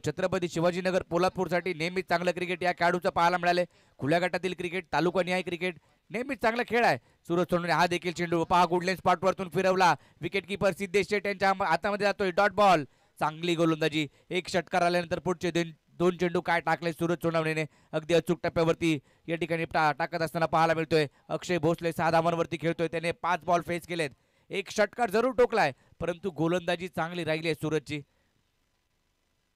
छत्रपती शिवाजीनगर पोलादपूरसाठी नेहमीच चांगलं क्रिकेट या खेळाडूचं पाहायला मिळाले. खुल्या गटातील क्रिकेट, तालुकानिहाय क्रिकेट नेहमीच चांगला खेळ आहे. सूरज सोनवणे हा देखील चेंडू पहा गुडलेन स्पॉटवरतून फिरवला. विकेट किपर सिद्धेश शेट यांच्या हातामध्ये जातोय. Dot ball. चांगली गोलंदाजी. एक षटकार आल्यानंतर पुढचे दोन चेंडू काय टाकले सूरज सोनवणेने अगदी अचूक टप्प्यावरती या ठिकाणी टाकत असताना पाहायला मिळतोय. अक्षय भोसले 6 धावांवरती खेळतोय. त्याने 5 बॉल फेस केलेत. एक षटकार जरूर टोकलाय परंतु गोलंदाजी चांगली राहिली आहे सूरजची.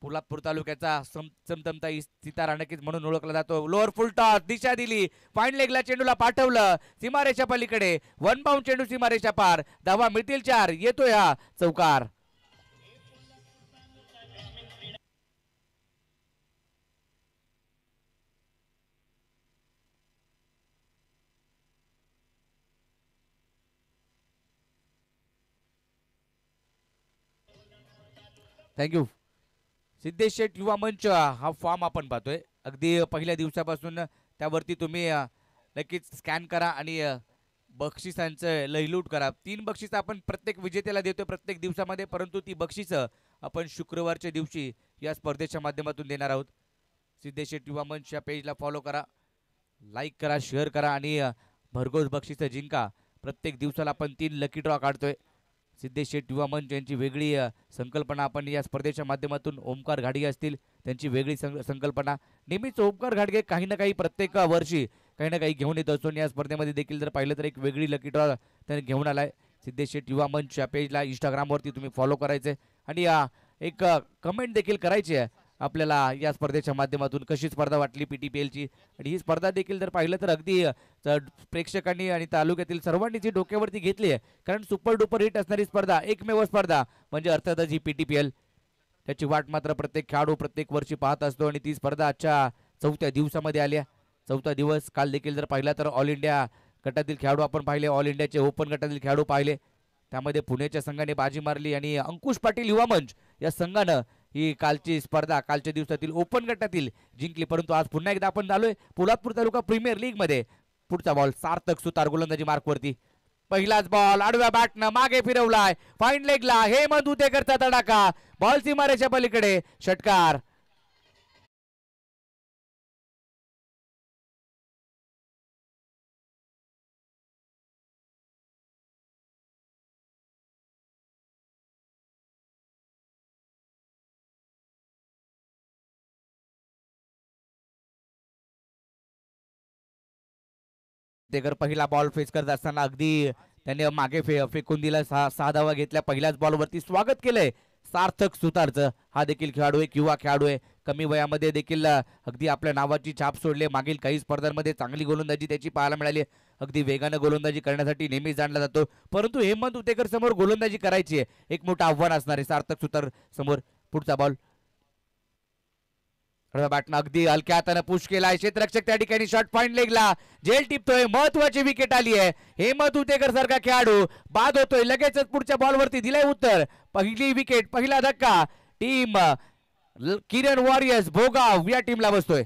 पोलादपूर तालुक्याचा चमचमता सितारा नक्कीच म्हणून ओळखला जातो. लोअर फुल टॉस दिशा दिली. फाईन लेगला चेंडूला पाठवलं सीमारेषा पलीकडे. 1 बाउंड चेंडू सीमारेषा पार. धावा मिळतील 4. येतोय हा चौकार. थँक्यू. सिद्धेश शेठ युवा मंच हा फॉर्म आपण पाहतोय अगदी पहिल्या दिवसापासून. त्यावरती तुम्ही नक्कीच स्कॅन करा आणि बक्षिसांचं लयलूट करा. 3 बक्षिसं आपण प्रत्येक विजेत्याला देतोय प्रत्येक दिवसामध्ये, परंतु ती बक्षिसं आपण शुक्रवारच्या दिवशी या स्पर्धेच्या माध्यमातून देणार आहोत. सिद्धेश शेठ युवा मंच या पेजला फॉलो करा, लाईक करा, शेअर करा आणि भरघोस बक्षिसं जिंका. प्रत्येक दिवसाला आपण 3 लकी ड्रॉ काढतोय. सिद्धेश शेठ युवा मंच यांची वेगळी संकल्पना आपण या स्पर्धेच्या माध्यमातून. ओमकार घाडगे असतील त्यांची वेगळी संकल्पना. नेहमीच ओमकार घाडगे काही ना काही प्रत्येक वर्षी काही ना काही घेऊन येत असतो. या स्पर्धेमध्ये देखील जर पाहिलं तर एक वेगळी लकी ड्रॉ त्याने घेऊन आलाय. सिद्धेश शेठ युवा मंच या पेजला इंस्टाग्रामवरती तुम्ही फॉलो करायचे आणि एक कमेंट देखील करायची आहे आपल्याला या स्पर्धेच्या माध्यमातून. कशी स्पर्धा वाटली PTPLची. आणि ही स्पर्धा देखील जर पाहिलं तर अगदी प्रेक्षकांनी आणि तालुक्यातील सर्वांनी जी डोक्यावरती घेतली आहे, कारण सुपर डुपर हिट असणारी स्पर्धा, एकमेव स्पर्धा म्हणजे अर्थातच ही PTPL. त्याची वाट मात्र प्रत्येक खेळाडू प्रत्येक वर्षी पाहत असतो आणि ती स्पर्धा आजच्या 4थ्या दिवसामध्ये आली. 4था दिवस. काल देखील जर पाहिला तर ऑल इंडिया गटातील खेळाडू आपण पाहिले, ऑल इंडियाचे ओपन गटातील खेळाडू पाहिले. त्यामध्ये पुण्याच्या संघाने बाजी मारली आणि अंकुश पाटील युवा मंच या संघानं ही कालची स्पर्धा कालच्या दिवसातील ओपन गटातील जिंकली. परंतु आज पुन्हा एकदा आपण झालोय पोलादपूर तालुका प्रीमियर लीग मध्ये. पुढचा बॉल सार्थक सुतार गोलंदाजी मार्कवरती. पहिलाच बॉल आडव्या बॅटनं मागे फिरवलाय. फाईन लेगला हेमंत उतेकरचा तडाखा. बॉल सीमारेषा पलीकडे. षटकार. तेकर पहिला बॉल फेस करत असताना अगदी त्याने मागे फेकून दिला. 6 धावा घेतल्या. पहिल्याच बॉलवरती स्वागत केलंय सार्थक सुतारचं. हा देखील खेळाडू एक युवा खेळाडू आहे. कमी वयामध्ये देखील अगदी आपल्या नावाची छाप सोडले. मागील काही स्पर्धांमध्ये चांगली गोलंदाजी त्याची पाहायला मिळाली. अगदी वेगानं गोलंदाजी करण्यासाठी नेहमी जाणला जातो, परंतु हेमंत उतेकर समोर गोलंदाजी करायची आहे. एक मोठं आव्हान असणार आहे सार्थक सुतार समोर. पुढचा बॉल बॅटनं अगदी हलक्या हाताने पुश केलाय. क्षेत्ररक्षक त्या ठिकाणी शॉट पॉइंट लेगला झेल टिपतोय. महत्वाची विकेट आली आहे. हेमंत उतेकर सारखा खेळाडू बाद होतोय. लगेचच पुढच्या बॉलवरती दिलंय उत्तर. पहिली विकेट, पहिला धक्का टीम किरण वॉरियर्स भोगाव या टीमला बसतोय.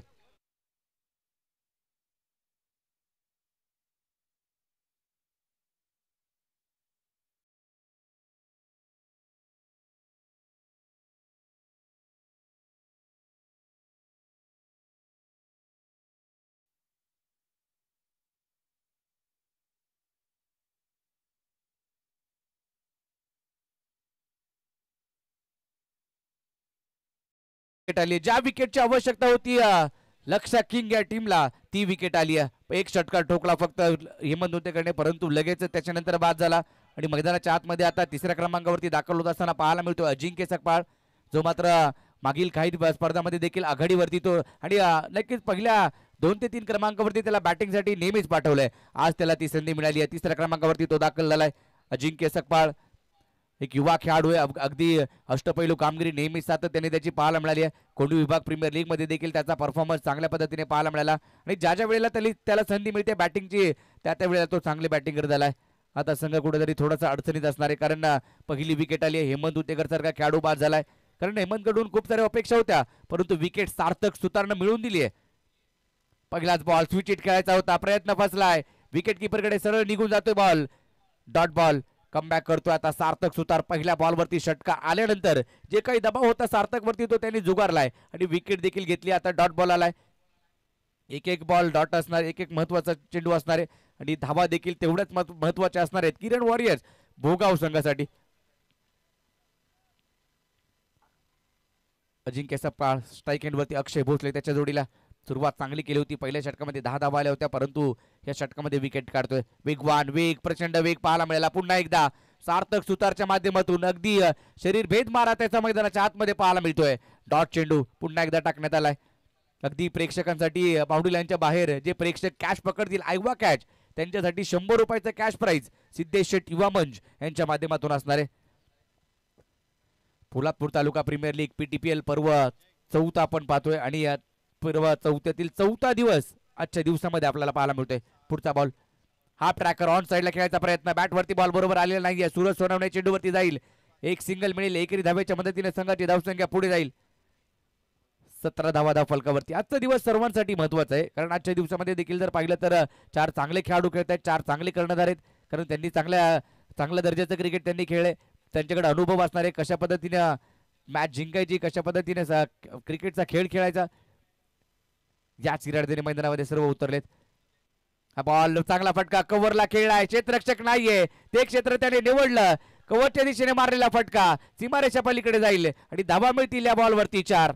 विकेट आली. ज्या विकेटची आवश्यकता होती लक्षा किंग या टीमला ती विकेट आली आहे. एक षटकार ठोकला फक्त हेमंत उतेकरने, परंतु लगेच त्याच्यानंतर बाद झाला आणि मैदानाच्या आतमध्ये आता 3ऱ्या क्रमांकावरती दाखल होत असताना पाहायला मिळतो अजिंक्य सकपाळ, जो मात्र मागील काही स्पर्धामध्ये देखील आघाडीवरती तो आणि नक्कीच पहिल्या 2 ते 3 क्रमांकावरती त्याला बॅटिंगसाठी नेहमीच पाठवलंय. आज त्याला ती संधी मिळाली आहे. 3ऱ्या क्रमांकावरती तो दाखल झालाय. अजिंक्य सकपाळ एक युवा खेळाडू आहे. अगदी अष्टपैलू कामगिरी नेहमीच सातत्याने त्याची पाहायला मिळाली आहे. कोंडू विभाग प्रीमियर लीग मध्ये देखील त्याचा परफॉर्मन्स चांगल्या पद्धतीने पाहायला मिळाला आणि ज्या ज्या वेळेला त्याला संधी मिळते बॅटिंगची त्या वेळेला तो चांगली बॅटिंग करत आलाय. आता संघ कुठेतरी थोडासा अडचणीत असणार आहे, कारण पहिली विकेट आली आहे. हेमंत उतेकर सारखा खेळाडू बाद झालाय, कारण हेमंतकडून खूप साऱ्या अपेक्षा होत्या, परंतु विकेट सार्थक सुतारनं मिळवून दिली आहे. पहिलाच बॉल स्विच हिट खेळायचा होता, प्रयत्न फसलाय. विकेट कीपरकडे सरळ निघून जातोय बॉल. डॉट बॉल कमबॅक करतोय आता सार्थक सुतार. पहिल्या बॉलवरती षटका आल्यानंतर जे काही दबाव होता सार्थक वरती तो त्यांनी जुगारलाय आणि विकेट देखील घेतली. आता डॉट बॉल आलाय. एक एक बॉल डॉट असणार, एक एक महत्वाचा चेंडू असणार आहे आणि धावा देखील तेवढ्याच महत्वाच्या असणार आहेत किरण वॉरियर्स भोगाव संघासाठी. अजिंक्य सपकाळ स्ट्राईक एंड वरती अक्षय भोसले त्याच्या जोडीला. सुरुवात चांगली केली होती, पहिल्या षटकामध्ये 10 धावा आल्या होत्या, परंतु या षटकामध्ये विकेट काढतोय. वेगवान वेग, प्रचंड वेग पाहायला मिळाला. पुन्हा एकदा सार्थक सुतारच्या माध्यमातून अगदी शरीर भेद मारा त्याचा मैदानाच्या आतमध्ये पाहायला मिळतोय. डॉट चेंडू पुन्हा एकदा टाकण्यात आलाय. अगदी प्रेक्षकांसाठी बाउंड्री लाईनच्या बाहेर जे प्रेक्षक कॅच पकडतील आयवा कॅच त्यांच्यासाठी 100 रुपयाचं कॅश प्राइज सिद्धेश शेट युवा मंच यांच्या माध्यमातून असणार आहे. पोलादपूर तालुका प्रीमियर लीग पीटीपीएल पर्व 4 आपण पाहतोय आणि या पर्व 4 4था दिवस आजच्या दिवसामध्ये आपल्याला पाहायला मिळतोय. पुढचा बॉल हाफ ट्रॅकर ऑन साइडला खेळायचा प्रयत्न, बॅटवरती बॉल बरोबर आलेला नाहीये. सूरज सोनवणे चेंडूवरती जाईल, एक सिंगल मिळेल. एकेरी धावेच्या मदतीने संघाची धावसंख्या पुढे जाईल. 17 धावा धाव फलकावरती. आजचा दिवस सर्वांसाठी महत्वाचा आहे, कारण आजच्या दिवसामध्ये देखील जर पाहिलं तर 4 चांगले खेळाडू खेळत आहेत, 4 चांगले कर्णधार आहेत, कारण त्यांनी चांगल्या दर्जाचं क्रिकेट त्यांनी खेळले. त्यांच्याकडे अनुभव असणार आहे, कशा पद्धतीने मॅच जिंकायची, कशा पद्धतीने क्रिकेटचा खेळ खेळायचा, याच इराद्याने मैदानामध्ये सर्व उतरलेत. हा बॉल चांगला फटका, कव्हरला खेळलाय, क्षेत्ररक्षक नाहीये ते क्षेत्र त्याने निवडलं. कव्हरच्या दिशेने मारलेला फटका सीमारेषा पलीकडे जाईल आणि धावा मिळतील या बॉलवरती 4.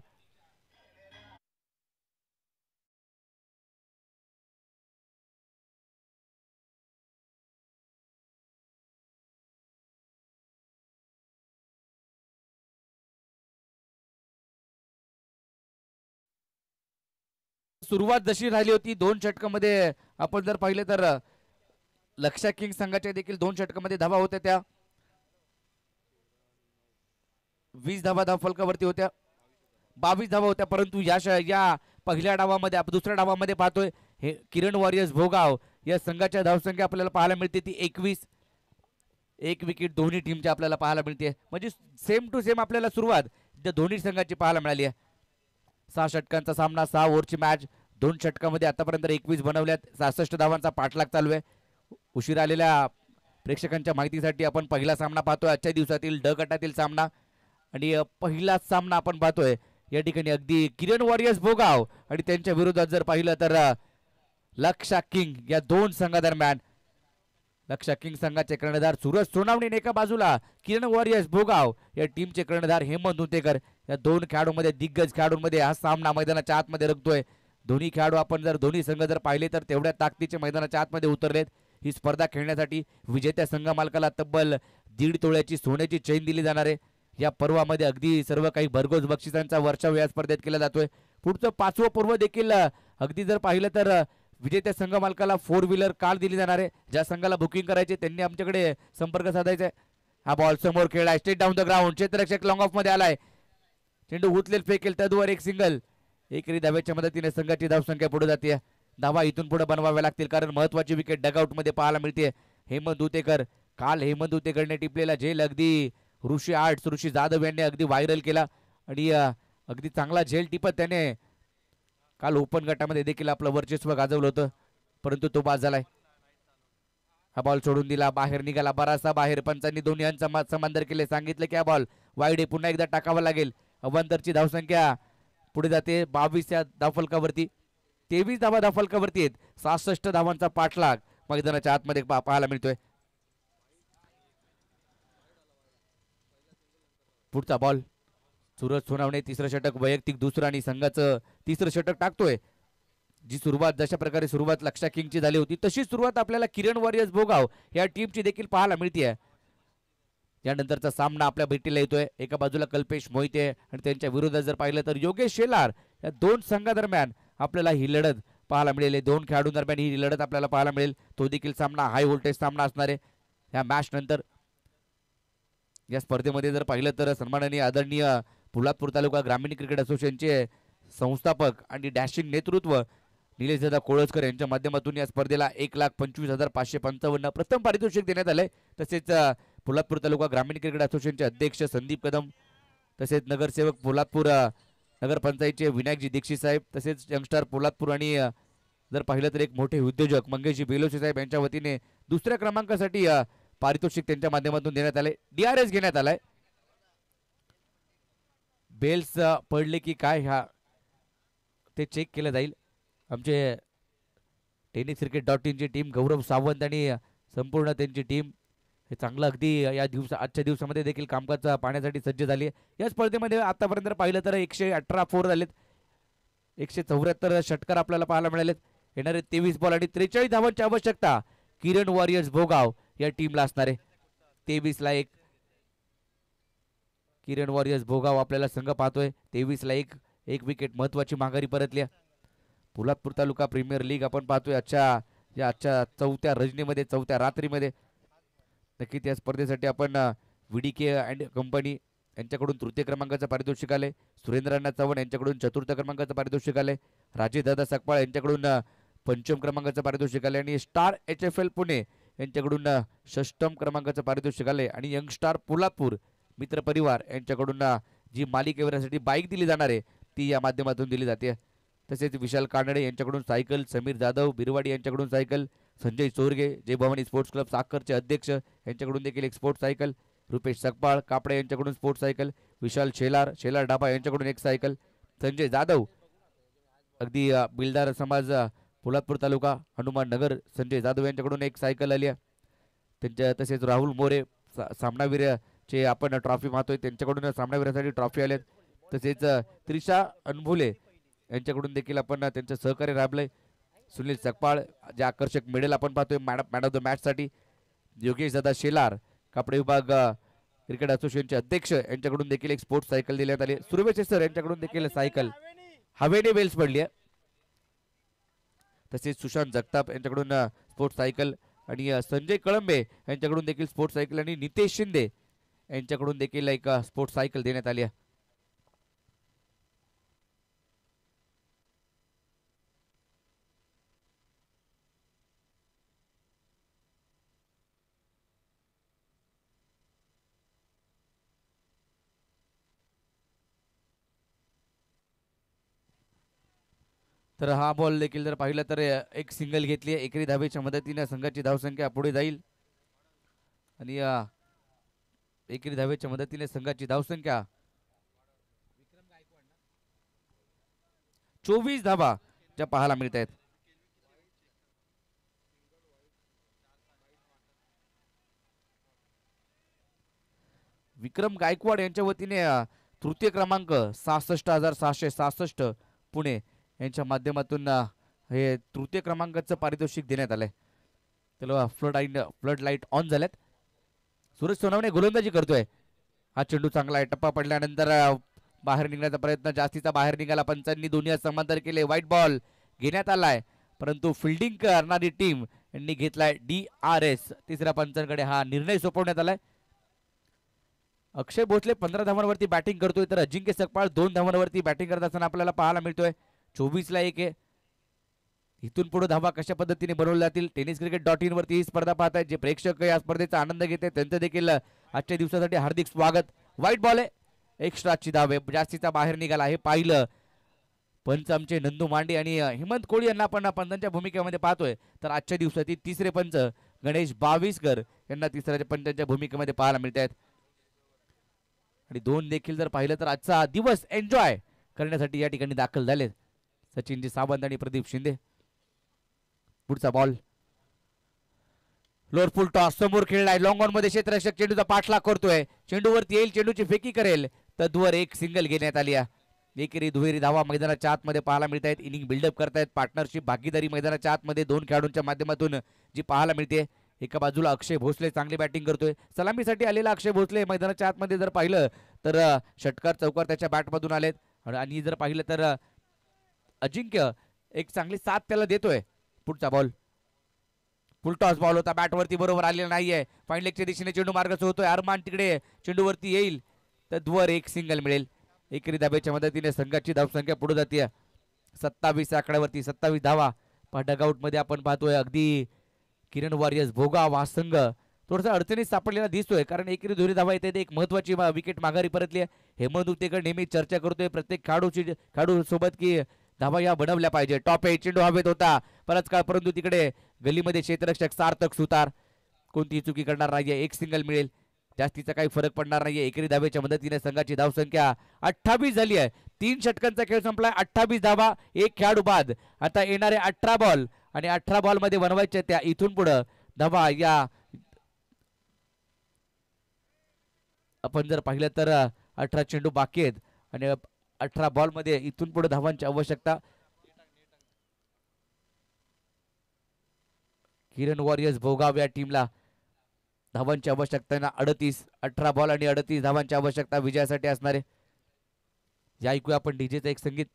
सुरुवात जशी राहिली होती 2 षटकामध्ये आपण जर पाहिलं तर लक्ष्या किंग संघाच्या देखील 2 षटकामध्ये धावा होत्या, त्या 20 धावा धाव फलकावरती होत्या, 22 धावा होत्या. परंतु या पहिल्या डावामध्ये दुसऱ्या डावामध्ये पाहतोय हे किरण वॉरियर्स भोगाव या संघाच्या धावसंख्या आपल्याला पाहायला मिळते ती 21. एक विकेट दोन्ही टीमच्या आपल्याला पाहायला मिळते, म्हणजे सेम टू सेम आपल्याला सुरुवात दोन्ही संघाची पाहायला मिळाली आहे. 6 षटकांचा सामना, 6 ओव्हरची मॅच. 2 षटकामध्ये आतापर्यंत 21 बनवल्यात. 66 धावांचा पाठलाग चालू आहे. उशीर आलेल्या प्रेक्षकांच्या माहितीसाठी आपण पहिला सामना पाहतोय, आजच्या दिवसातील ड गटातील सामना. आणि पहिला सामना आपण पाहतोय या ठिकाणी अगदी किरण वॉरियर्स भोगाव आणि त्यांच्या विरोधात जर पाहिलं तर लक्ष्या किंग या 2 संघादरम्यान. लक्ष्या किंग संघाचे कर्णधार सूरज सोनावणे एका बाजूला, किरण वॉरियर्स भोगाव या टीमचे कर्णधार हेमंत उतेकर. या 2 खेळाडूंमध्ये, दिग्गज खेळाडूंमध्ये हा सामना मैदानाच्या आतमध्ये रंगतोय. दोन्ही खेळाडू आपण जर दोन्ही संघ जर पाहिले तर तेवढ्या ताकदीचे मैदानाच्या आतमध्ये उतरलेत. ही स्पर्धा खेळण्यासाठी विजेत्या संघ मालकाला तब्बल 1.5 तोळ्याची सोन्याची चैन दिली जाणार आहे. या पर्वामध्ये अगदी सर्व काही भरघोस बक्षिसांचा वर्षाव या स्पर्धेत केला जातोय. पुढचं 5वं पर्व देखील अगदी जर पाहिलं तर विजेत्या संघ मालकाला 4 व्हीलर कार दिली जाणार आहे. ज्या संघाला बुकिंग करायचे त्यांनी आमच्याकडे संपर्क साधायचा आहे. हा बॉल समोर खेळलाय, स्ट्रेट डाऊन द ग्राउंड. क्षेत्ररक्षक लॉंग ऑफ मध्ये आलाय, चेंडू उचलेल फेकेल, तदवर एक सिंगल. एकेरी धावेच्या मदतीने संघाची धावसंख्या पुढे जाते. धावा इथून पुढे बनवाव्या लागतील, कारण महत्वाची विकेट डगआउट मध्ये पाहायला मिळते. हेमंत उतेकर, काल हेमंत उतेकरने टिपलेला झेल अगदी ऋषी जाधव यांनी अगदी व्हायरल केला आणि अगदी चांगला झेल टिपत त्याने काल ओपन गटामध्ये देखील आपलं वर्चस्व गाजवलं होतं, परंतु तो बाद झालाय. हा बॉल सोडून दिला, बाहेर निघाला, बराचसा बाहेर. पंचांनी दोन्ही यांचा समांतर केले, सांगितलं की हा बॉल वाईड पुन्हा एकदा टाकावा लागेल. अवांतरची धावसंख्या पुढे जाते 22 या धावफलकावरती. 23 धावा धावफलकावरती आहेत. 66 धावांचा पाठलाग मैदानाच्या आतमध्ये पाहायला मिळतोय. पुढचा बॉल सूरज सोनावणे तिसरं षटक वैयक्तिक दुसरं आणि संघाचं तिसरं षटक टाकतोय. जी सुरुवात जशा प्रकारे सुरुवात लक्ष्या किंगची झाली होती तशी सुरुवात आपल्याला किरण वॉरियर्स भोगाव या टीमची देखील पाहायला मिळते. यानंतरचा सामना आपल्या भेटीला येतोय. एका बाजूला कल्पेश मोहिते आणि त्यांच्या विरोधात जर पाहिलं तर योगेश शेलार. या 2 संघादरम्यान आपल्याला ही लढत पाहायला मिळेल. 2 खेळाडूंदरम्यान ही लढत आपल्याला पाहायला मिळेल. तो देखील सामना हाय व्होल्टेज सामना असणार आहे. या मॅच नंतर या स्पर्धेमध्ये जर पाहिलं तर सन्माननीय आदरणीय पोलादपूर तालुका ग्रामीण क्रिकेट असोसिएशनचे संस्थापक आणि डॅशिंग नेतृत्व निलेश दादा कोळसकर यांच्या माध्यमातून या स्पर्धेला 1,25,555 प्रथम पारितोषिक देण्यात आलंय. तसेच पोलादपूर तालुका ग्रामीण क्रिकेट असोसिएशनचे अध्यक्ष संदीप कदम, तसेच नगरसेवक पोलादपूर नगरपंचायतचे विनायकजी दीक्षित साहेब, तसेच यंगस्टार पोलादपूर आणि जर पाहिलं तर एक मोठे उद्योजक मंगेशजी बेलोसे साहेब यांच्या वतीने दुसऱ्या क्रमांकासाठी पारितोषिक त्यांच्या माध्यमातून देण्यात आले. DRS घेण्यात आलाय. बेल्स पडले की काय ह्या ते चेक केलं जाईल. आमचे tenniscricket.in ची टीम, गौरव सावंत आणि संपूर्ण त्यांची टीम हे चांगलं अगदी आजच्या दिवसामध्ये देखील कामकाज पाहण्यासाठी सज्ज झाली आहे. या स्पर्धेमध्ये आतापर्यंत पाहिलं तर 118 फोर झालेत, 174 षटकार आपल्याला पाहायला मिळालेत. येणारे 23 बॉल आणि 43 धावांची आवश्यकता किरण वॉरियर्स भोगाव या टीमला असणार आहे. 23-1 किरण वॉरियर्स भोगाव आपल्याला संघ पाहतोय. 23-1 एक विकेट महत्वाची माघारी परतली. पोलादपूर तालुका प्रीमियर लीग आपण पाहतोय आजच्या चौथ्या रजनीमध्ये, चौथ्या रात्रीमध्ये. नक्कीच या स्पर्धेसाठी आपण VDK अँड कंपनी यांच्याकडून तृतीय क्रमांकाचं पारितोषिक आले, सुरेंद्रांना चव्हाण यांच्याकडून चतुर्थ क्रमांकाचं पारितोषिक आले, राजेशदादा सकपाळ यांच्याकडून पंचम क्रमांकाचं पारितोषिक आले आणि स्टार HFL पुणे यांच्याकडून षष्टम क्रमांकाचं पारितोषिक आले. आणि यंगस्टार पोलादपूर मित्र परिवार यांच्याकडून जी मालिकेवरसाठी बाईक दिली जाणार आहे ती या माध्यमातून दिली जाते. तसेच विशाल कानडे यांच्याकडून सायकल, समीर जाधव बिरवाडी यांच्याकडून सायकल, संजय चोरगे जय भवानी स्पोर्ट्स क्लब साखरचे अध्यक्ष यांच्याकडून देखील एक स्पोर्ट्स सायकल, रुपेश सकपाळ कापडे यांच्याकडून स्पोर्ट्स सायकल, विशाल शेलार डाबा यांच्याकडून एक सायकल, संजय जाधव अगदी बिल्दार समाज पोलादपूर तालुका हनुमान नगर संजय जाधव यांच्याकडून एक सायकल आली आहे. त्यांच्या तसेच राहुल मोरे सामनावीरचे आपण ट्रॉफी पाहतोय, त्यांच्याकडून सामनावीरासाठी ट्रॉफी आल्यात. तसेच त्रिशा अनभुले यांच्याकडून देखील आपण त्यांचं सहकार्य राबलंय. सुनील सकपाळ जे आकर्षक मेडल आपण पाहतोय मॅन ऑफ द मॅच साठी. योगेश दादा शेलार कापडे विभाग क्रिकेट असोसिएशनचे अध्यक्ष यांच्याकडून देखील एक स्पोर्ट्स सायकल देण्यात आली. सुरवेश सर यांच्याकडून देखील सायकल हवेने बेल्स पडली आहे. तसेच सुशांत जगताप यांच्याकडून स्पोर्ट्स सायकल आणि संजय कळंबे यांच्याकडून देखील स्पोर्ट्स सायकल आणि नितेश शिंदे यांच्याकडून देखील एक स्पोर्ट्स सायकल देण्यात आली आहे. तर हा बॉल देखील जर पाहिलं तर एक सिंगल घेतली आहे. एकरी धावेच्या मदतीने संघाची धावसंख्या पुढे जाईल आणि एकरी धावेच्या मदतीने संघाची धावसंख्या 24 धावा ज्या पाहायला मिळत आहेत. विक्रम गायकवाड यांच्या वतीने तृतीय क्रमांक 66,666 पुणे यांच्या माध्यमातून हे तृतीय क्रमांकाचं पारितोषिक देण्यात आलंय. त्याला फ्लड लाईट ऑन झाल्यात. सूरज सोनावणे गोलंदाजी करतोय. हा चेंडू चांगला आहे. टप्पा पडल्यानंतर बाहेर निघण्याचा प्रयत्न जास्तीचा बाहेर निघाला. पंचांनी दोन्ही समांतर केले. व्हाईट बॉल घेण्यात आलाय परंतु फिल्डिंग करणारी टीम यांनी घेतलाय DRS. तिसऱ्या पंचांकडे हा निर्णय सोपवण्यात आलाय. अक्षय भोसले 15 धावांवरती बॅटिंग करतोय तर अजिंक्य सकपाळ 2 धावांवरती बॅटिंग करत असताना आपल्याला पाहायला मिळतोय. 24-1 आहे. इथून पुढे धावा कशा पद्धतीने बनवल्या जातील tenniscricket.in वरती ही स्पर्धा पाहतायत. जे प्रेक्षक या स्पर्धेचा आनंद घेत आहेत त्यांचं देखील आजच्या दिवसासाठी हार्दिक स्वागत. व्हाईट बॉल आहे. एक्स्ट्राची धाव आहे. जास्तीचा बाहेर निघाला हे पाहिलं. पंच आमचे नंदू मांडे आणि हेमंत कोळी यांना आपण पंचांच्या भूमिकेमध्ये पाहतोय. तर आजच्या दिवसातील तिसरे पंच गणेश बाविस्कर यांना तिसऱ्या पंचांच्या भूमिकेमध्ये पाहायला मिळत आहेत. आणि दोन देखील जर पाहिलं तर आजचा दिवस एन्जॉय करण्यासाठी या ठिकाणी दाखल झाले सचिनजी सावंत आणि प्रदीप शिंदे. पुढचा बॉल लोअर फुल टॉस समोर खेळलाय. लॉंग ऑन मध्ये क्षेत्ररक्षक चेंडूचा पाठलाग करतोय. चेंडूवरती येईल. चेंडूची फेकी करेल. तद्वर एक सिंगल घेण्यात आली आहे. एकेरी दुहेरी धावा मैदानाच्या आतमध्ये पाहायला मिळत आहेत. इनिंग बिल्डअप करतायत. पार्टनरशिप भागीदारी मैदानाच्या आतमध्ये दोन खेळाडूंच्या माध्यमातून जी पाहायला मिळते. एका बाजूला अक्षय भोसले चांगली बॅटिंग करतोय. सलामीसाठी आलेला अक्षय भोसले मैदानाच्या आतमध्ये जर पाहिलं तर षटकार चौकार त्याच्या बॅटमधून आलेत. आणि जर पाहिलं तर अजिंक्य एक चांगली साथ त्याला देतोय. पुढचा बॉल फुल टॉस बॉल होता. बॅटवरती बरोबर आलेला नाहीये. फाईन लेगच्या दिशेने चेंडू मार्ग होतोय. अरमान तिकडे चेंडूवरती येईल तर वर एक सिंगल मिळेल. एकेरी धाब्याच्या मदतीने संघाची धावसंख्या पुढे जाते. 27 आकड्यावरती 27 धावा. डगआउट मध्ये आपण पाहतोय अगदी किरण वॉरियर्स भोगाव हा संघ थोडासा अडचणीत सापडलेला दिसतोय, कारण एकेरी दोन्ही धावा येते. एक महत्वाची विकेट माघारी परतली आहे. हेमंत उतेकर नेहमी चर्चा करतोय प्रत्येक खेळाडू सोबत की धावा या बनवल्या पाहिजे. टॉप एज चेंडू हवेत होता बराच काळ, परंतु तिकडे गलीमध्ये क्षेत्ररक्षक सार्थक सुतार कोणतीही चुकी करणार नाहीये. एक सिंगल मिळेल, जास्तीचा काही फरक पडणार नाहीये. एकेरी धावेच्या मदतीने संघाची धावसंख्या 28 झाली आहे. 3 षटकांचा खेळ संपलाय. 28 धावा, एक खेळाडू बाद. आता येणारे 18 बॉल आणि 18 बॉल मध्ये बनवायच्या त्या इथून पुढे धावा या आपण जर पाहिलं तर 18 चेंडू बाकी आहेत आणि 18 बॉल मध्ये इथून पुढे धावांची आवश्यकता. किरण वॉरियर्स भोगाव या टीमला धावांची आवश्यकता 38. 18 बॉल आणि 38 धावांची आवश्यकता विजयासाठी असणारे. या ऐकूया आपण डीजेचं एक संगीत.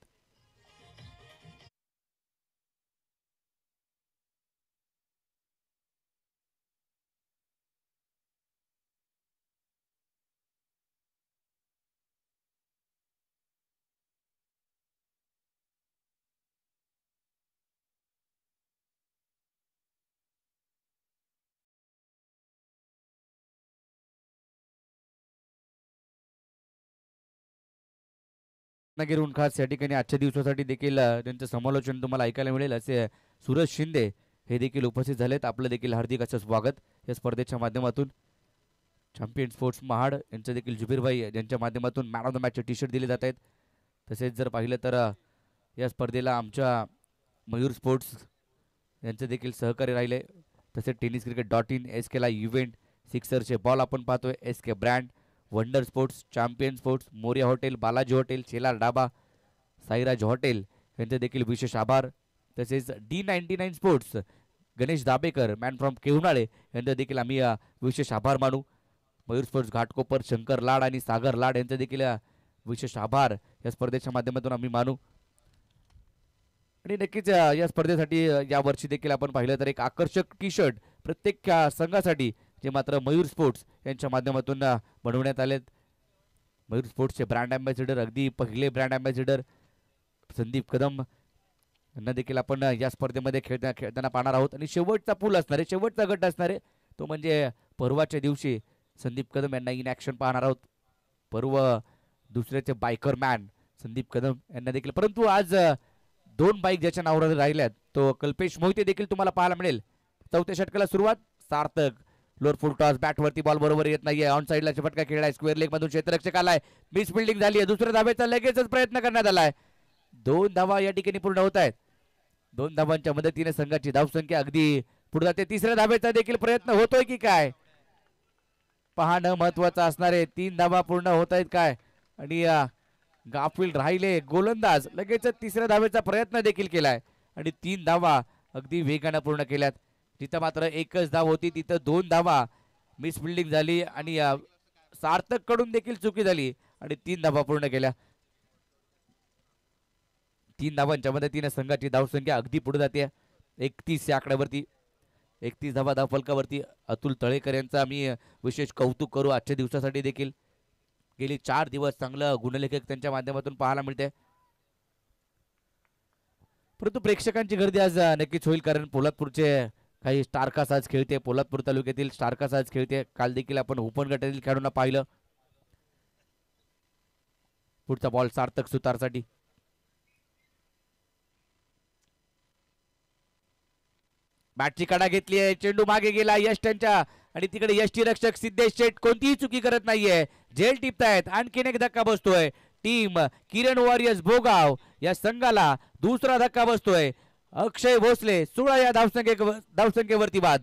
रत्नागिरीहून खास या ठिकाणी आजच्या दिवसासाठी देखील त्यांचं समालोचन तुम्हाला ऐकायला मिळेल असे सूरज शिंदे हे देखील उपस्थित झालेत. आपलं देखील हार्दिक असं स्वागत या स्पर्धेच्या माध्यमातून. चॅम्पियन स्पोर्ट्स महाड यांचं देखील जुबीरभाई यांच्या माध्यमातून मॅन ऑफ द मॅचचे टी शर्ट दिले जात आहेत. तसेच जर पाहिलं तर या स्पर्धेला आमच्या मयूर स्पोर्ट्स यांचं देखील सहकार्य राहिले. तसेच टेनिस क्रिकेट .in, SK ला इव्हेंट, सिक्सरचे बॉल आपण पाहतोय, SK brand, Wonder Sports, Champion Sports, Moriya Hotel, Balaji Hotel, Shelar dhaba, Sairaj Hotel यांचे देखील विशेष आभार. तसेच D99 Sports, Ganesh Dabekar man from Kevnale यांचे देखील आम्ही विशेष आभार मानू. मयूर स्पोर्ट्स घाटकोपर, शंकर लाड आणि सागर लाड यांचे देखील विशेष आभार या स्पर्धेच्या माध्यमातून आम्ही मानू. आणि नक्कीच या स्पर्धेसाठी यावर्षी देखील आपण पाहिलं तर एक आकर्षक टी शर्ट प्रत्येक संघासाठी जे मात्र मयूर स्पोर्ट्स यांच्या माध्यमातून बनवण्यात आलेत. मयूर स्पोर्ट्सचे ब्रँड अँबॅसिडर, अगदी पहिले ब्रँड अँबॅसिडर संदीप कदम यांना देखील आपण या स्पर्धेमध्ये खेळताना पाहणार आहोत. आणि शेवटचा पूल असणार आहे, शेवटचा गट असणार आहे तो म्हणजे परवाच्या दिवशी संदीप कदम यांना इन ॲक्शन पाहणार आहोत. पर्व दुसऱ्याचे बायकर मॅन संदीप कदम यांना देखील, परंतु आज 2 बाईक ज्याच्या नावावर राहिल्यात तो कल्पेश मोहिते देखील तुम्हाला पाहायला मिळेल. 4थ्या षटकाला सुरुवात. सार्थक लोअर फुल टॉस, बॅटवरती बॉल बरोबर येत नाहीये. ऑन साईडला फटका खेळलाय, स्क्वेअर लेग मधून क्षेत्ररक्षक आलाय, मिस फिल्डिंग झाली आहे. दुसऱ्या धावेचा लगेचच प्रयत्न करण्यात आलाय. 2 धावा या ठिकाणी पूर्ण होत आहेत. 2 धावांच्या मदतीने संघाची धावसंख्या अगदी पुढे जाते. तिसऱ्या धावेचा देखील प्रयत्न होतोय की काय पाहणं महत्वाचं असणार आहे. 3 धावा पूर्ण होत आहेत काय, आणि गाफील राहिले गोलंदाज लगेचच तिसऱ्या धावेचा प्रयत्न देखील केलाय आणि 3 धावा अगदी वेगाने पूर्ण केल्यात. तिथं मात्र एकच धाव होती, तिथं 2 धावा मिस फिल्डिंग झाली आणि सार्थक कडून देखील चुकी झाली आणि 3 धावा पूर्ण केल्या. 3 धावांच्या मदतीने संघाची धावसंख्या अगदी पुढे जाते 31 या आकड्यावरती. 31 धावा धाव फलकावरती. अतुल तळेकर यांचा आम्ही विशेष कौतुक करू आजच्या दिवसासाठी देखील. गेली 4 दिवस चांगलं गुणलेखक त्यांच्या माध्यमातून पाहायला मिळते. परंतु प्रेक्षकांची गर्दी आज नक्कीच होईल, कारण पोलादपूरचे काही स्टारकास आज खेळते. पोलादपूर तालुक्यातील स्टारकास आज खेळते. काल देखील आपण ओपन गटातील खेळाडूंना पाहिलं. पुढचा बॉल सार्थक सुतारसाठी. बॅटची कडा घेतली आहे, चेंडू मागे गेला यश त्यांच्या, आणि तिकडे यष्टी रक्षक सिद्धेश शेठ कोणतीही चुकी करत नाहीये, झेल टिपतायत. आणखीन एक धक्का बसतोय. टीम किरण वॉरियर्स भोगाव या संघाला दुसरा धक्का बसतोय. अक्षय भोसले 16 या धावसंख्येवरती बाद.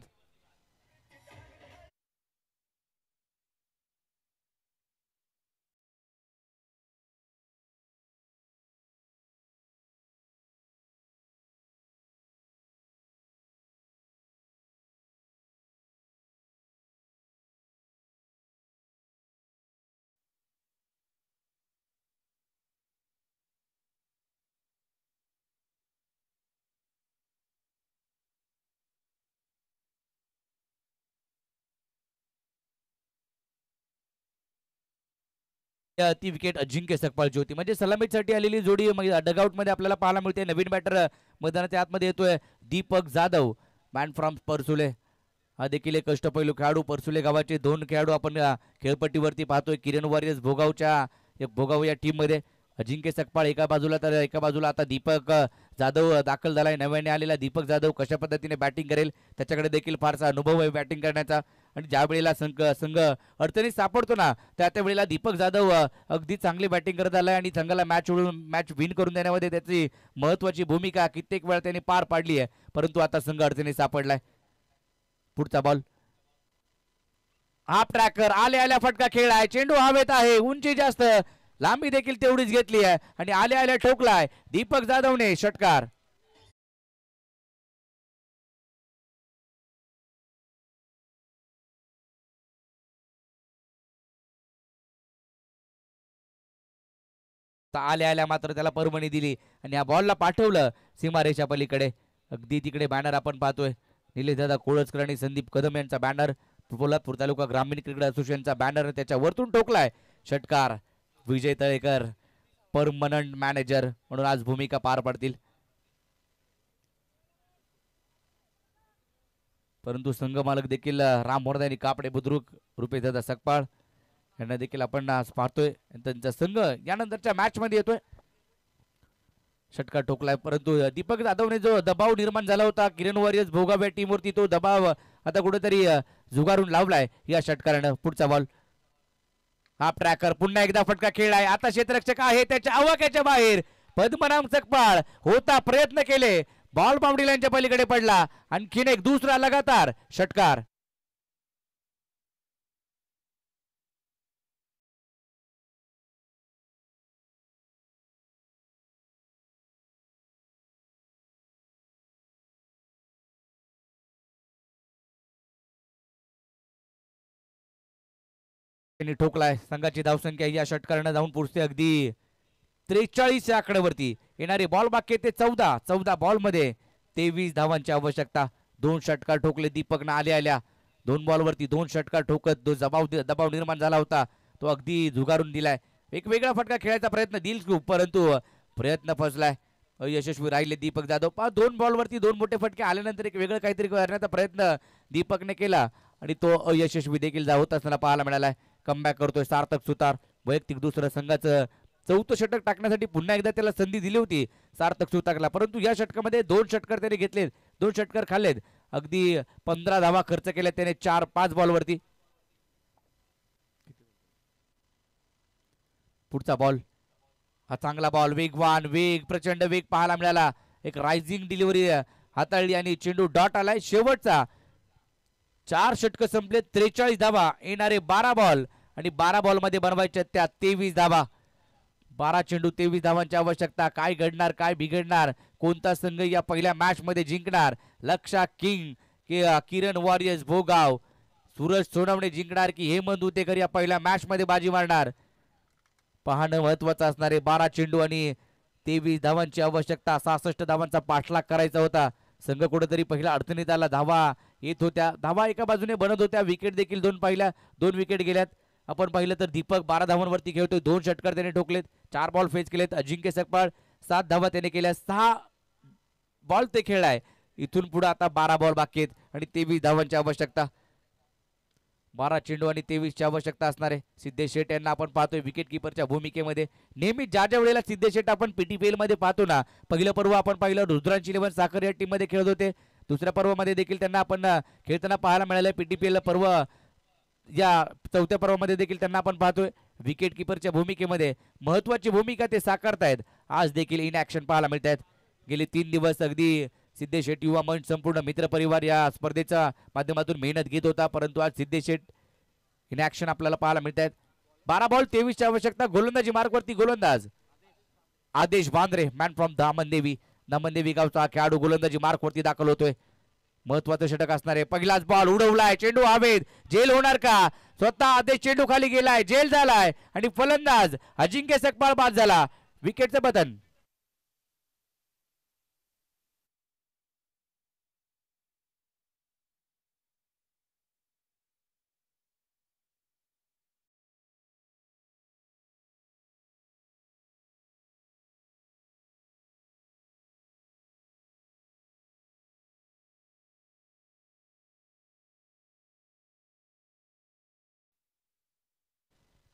ती विकेट अजिंक्य सकपाळची होती. म्हणजे सलामीसाठी आलेली जोडी डगआउट मध्ये आपल्याला पाहायला मिळते. नवीन बॅटर मैदानाच्या आतमध्ये येतोय दीपक जाधव, मॅन फ्रॉम परसुले. हा देखील एक कष्टपैलू खेळाडू. परसुले गावाचे 2 खेळाडू आपण खेळपट्टीवरती पाहतोय. किरण वॉरियर्स भोगावच्या भोगाव या टीम मध्ये अजिंक्य सकपाळ एका बाजूला, तर एका बाजूला आता दीपक जाधव दाखल झालाय. नव्याने आलेला दीपक जाधव कशा पद्धतीने बॅटिंग करेल त्याच्याकडे देखील फारसा अनुभव आहे बॅटिंग करण्याचा. आणि ज्या वेळेला संघ अडचणीत सापडतो ना त्या वेळेला दीपक जाधव अगदी चांगली बॅटिंग करत आलाय आणि संघाला मॅच विन करून देण्यामध्ये त्याची महत्वाची भूमिका कित्येक वेळा त्यांनी पार पाडली आहे. परंतु आता संघ अडचणीत सापडलाय. पुढचा बॉल हाफ ट्रॅकर आल्या फटका खेळलाय. चेंडू हवेत आहे, उंची जास्त, लांबी देखील तेवढीच घेतली आहे आणि आल्या ठोकलाय दीपक जाधवने षटकार. आल्या मात्र त्याला परवानगी दिली आणि या बॉलला पाठवलं सीमारेषा पलीकडे. अगदी तिकडे बॅनर आपण पाहतोय निलेश दादा कोळसकर आणि संदीप कदम यांचा बॅनर, पोलादपूर तालुका ग्रामीण क्रिकेट असोसिएशनचा बॅनर, त्याच्या वरतून ठोकलाय षटकार. विजय तळेकर परमनंट मॅनेजर म्हणून आज भूमिका पार पडतील. परंतु संघ मालक देखील राम मोरदानी कापडे बुद्रुक रुपेश दादा सकपाळ यांना देखील आपण आज पाहतोय. त्यांचा संघ यानंतरच्या मॅच मध्ये येतोय. षटकार ठोकलाय परंतु दीपक जाधवने जो दबाव निर्माण झाला होता किरण वॉरियर्स भोगाव्या टीमवरती तो दबाव आता कुठेतरी झुगारून लावलाय या षटकारानं. पुढचा बॉल हाफ ट्रॅकर, पुन्हा एकदा फटका खेळलाय. आता क्षेत्ररक्षक आहे त्याच्या आवाक्याच्या बाहेर. पद्मनाभ सकपाळ होता प्रयत्न केले, बॉल बाउंड्री लाईनच्या पलीकडे पडला. आणखीन एक दुसरा लगातार षटकार. त्यांनी ठोकलाय. संघाची धावसंख्या या षटकारानं जाऊन पोहोचते अगदी 43 या आकड्यावरती. येणारे बॉल बाकी ते 14 बॉल मध्ये 23 धावांची आवश्यकता. 2 षटकार ठोकले दीपकनं आल्या 2 बॉलवरती 2 षटकार ठोकत जो दबाव निर्माण झाला होता तो अगदी झुगारून दिलाय. एक वेगळा फटका खेळायचा प्रयत्न दिल खूप, परंतु प्रयत्न फसलाय, यशस्वी राहिले दीपक जाधव. 2 बॉलवरती 2 मोठे फटके आल्यानंतर एक वेगळं काहीतरी करण्याचा प्रयत्न दीपकने केला आणि तो अयशस्वी देखील होत असताना पाहायला मिळालाय. कमबॅक करतोय सार्थक सुतार. वैयक्तिक दुसरं संघाचं 4थं षटक टाकण्यासाठी पुन्हा एकदा त्याला संधी दिली होती सार्थक सुतारला, परंतु या षटकामध्ये 2 षटकार त्याने घेतलेत, 2 षटकार खाल्लेत. अगदी 15 धावा खर्च केल्या त्याने 4-5 बॉलवरती. पुढचा बॉल हा चांगला बॉल, वेगवान, प्रचंड वेग पाहायला मिळाला. एक रायझिंग डिलिव्हरी हाताळली आणि चेंडू डॉट आलाय. शेवटचा 4 षटक संपले, 43 धावा. येणारे 12 बॉल आणि 12 बॉल मध्ये बनवायच्या त्या 23 धावा. 12 चेंडू 23 धावांची आवश्यकता. काय घडणार, काय बिघडणार, कोणता संघ या पहिल्या मॅच मध्ये जिंकणार? लक्षा किंग किरण वॉरियर्स भोगाव, सूरज सोनवणे जिंकणार की हेमंत उतेकर या पहिल्या मॅच मध्ये बाजी मारणार? पाहणं महत्वाचं असणारे. 12 चेंडू आणि 23 धावांची आवश्यकता. 66 धावांचा पाठलाग करायचा होता. संघ कुठेतरी पहिला अडचणीत आला. धावा येत होत्या, धावा एका बाजूने बनत होत्या. विकेट देखील 2 विकेट गेल्यात. आपण पाहिलं तर दीपक 12 धावांवरती खेळतोय. 2 षटकार त्याने ठोकलेत, 4 बॉल फेस केलेत. अजिंक्य सकपाळ 7 धावा त्याने केल्या, 6 बॉल ते खेळलाय. इथून पुढे आता 12 बॉल बाकी आहेत आणि 23 धावांची आवश्यकता. 12 चेंडू आणि 23 ची आवश्यकता असणार आहे. सिद्धेश शेठ यांना आपण पाहतोय विकेट किपरच्या भूमिकेमध्ये. नेहमी ज्या वेळेला सिद्धेश शेठ आपण पीटीपीएल मध्ये पाहतो ना, पहिलं पर्व आपण पाहिलं रुद्रांची 11 साखर या टीम मध्ये खेळत होते. दुसऱ्या पर्वामध्ये देखील त्यांना आपण खेळताना पाहायला मिळालं. पीटीपीएल पर्व या 4थ्या पर्वामध्ये देखील त्यांना आपण पाहतोय विकेट किपरच्या भूमिकेमध्ये महत्वाची भूमिका ते साकारतायत. आज देखील इन ऍक्शन पाहायला मिळत आहेत. गेले 3 दिवस अगदी सिद्धेश शेठ युवा मंच संपूर्ण मित्र परिवार या स्पर्धेच्या माध्यमातून मेहनत घेत होता, परंतु आज सिद्धेश शेठ इन ऍक्शन आपल्याला पाहायला मिळत आहेत. 12 बॉल 23 ची आवश्यकता. गोलंदाजी मार्कवरती गोलंदाज आदेश बांद्रे, मॅन फ्रॉम दामनदेवी गावचा खेळाडू गोलंदाजी मार्कवरती दाखल होतोय. महत्वाचं षटक असणार आहे. पहिलाच बॉल उडवलाय, चेंडू हवेत. जेल होणार का? स्वतः आदेश चेंडू खाली गेलाय, जेल झालाय आणि फलंदाज अजिंक्य सकपाळ बाद झाला. विकेटचं बटन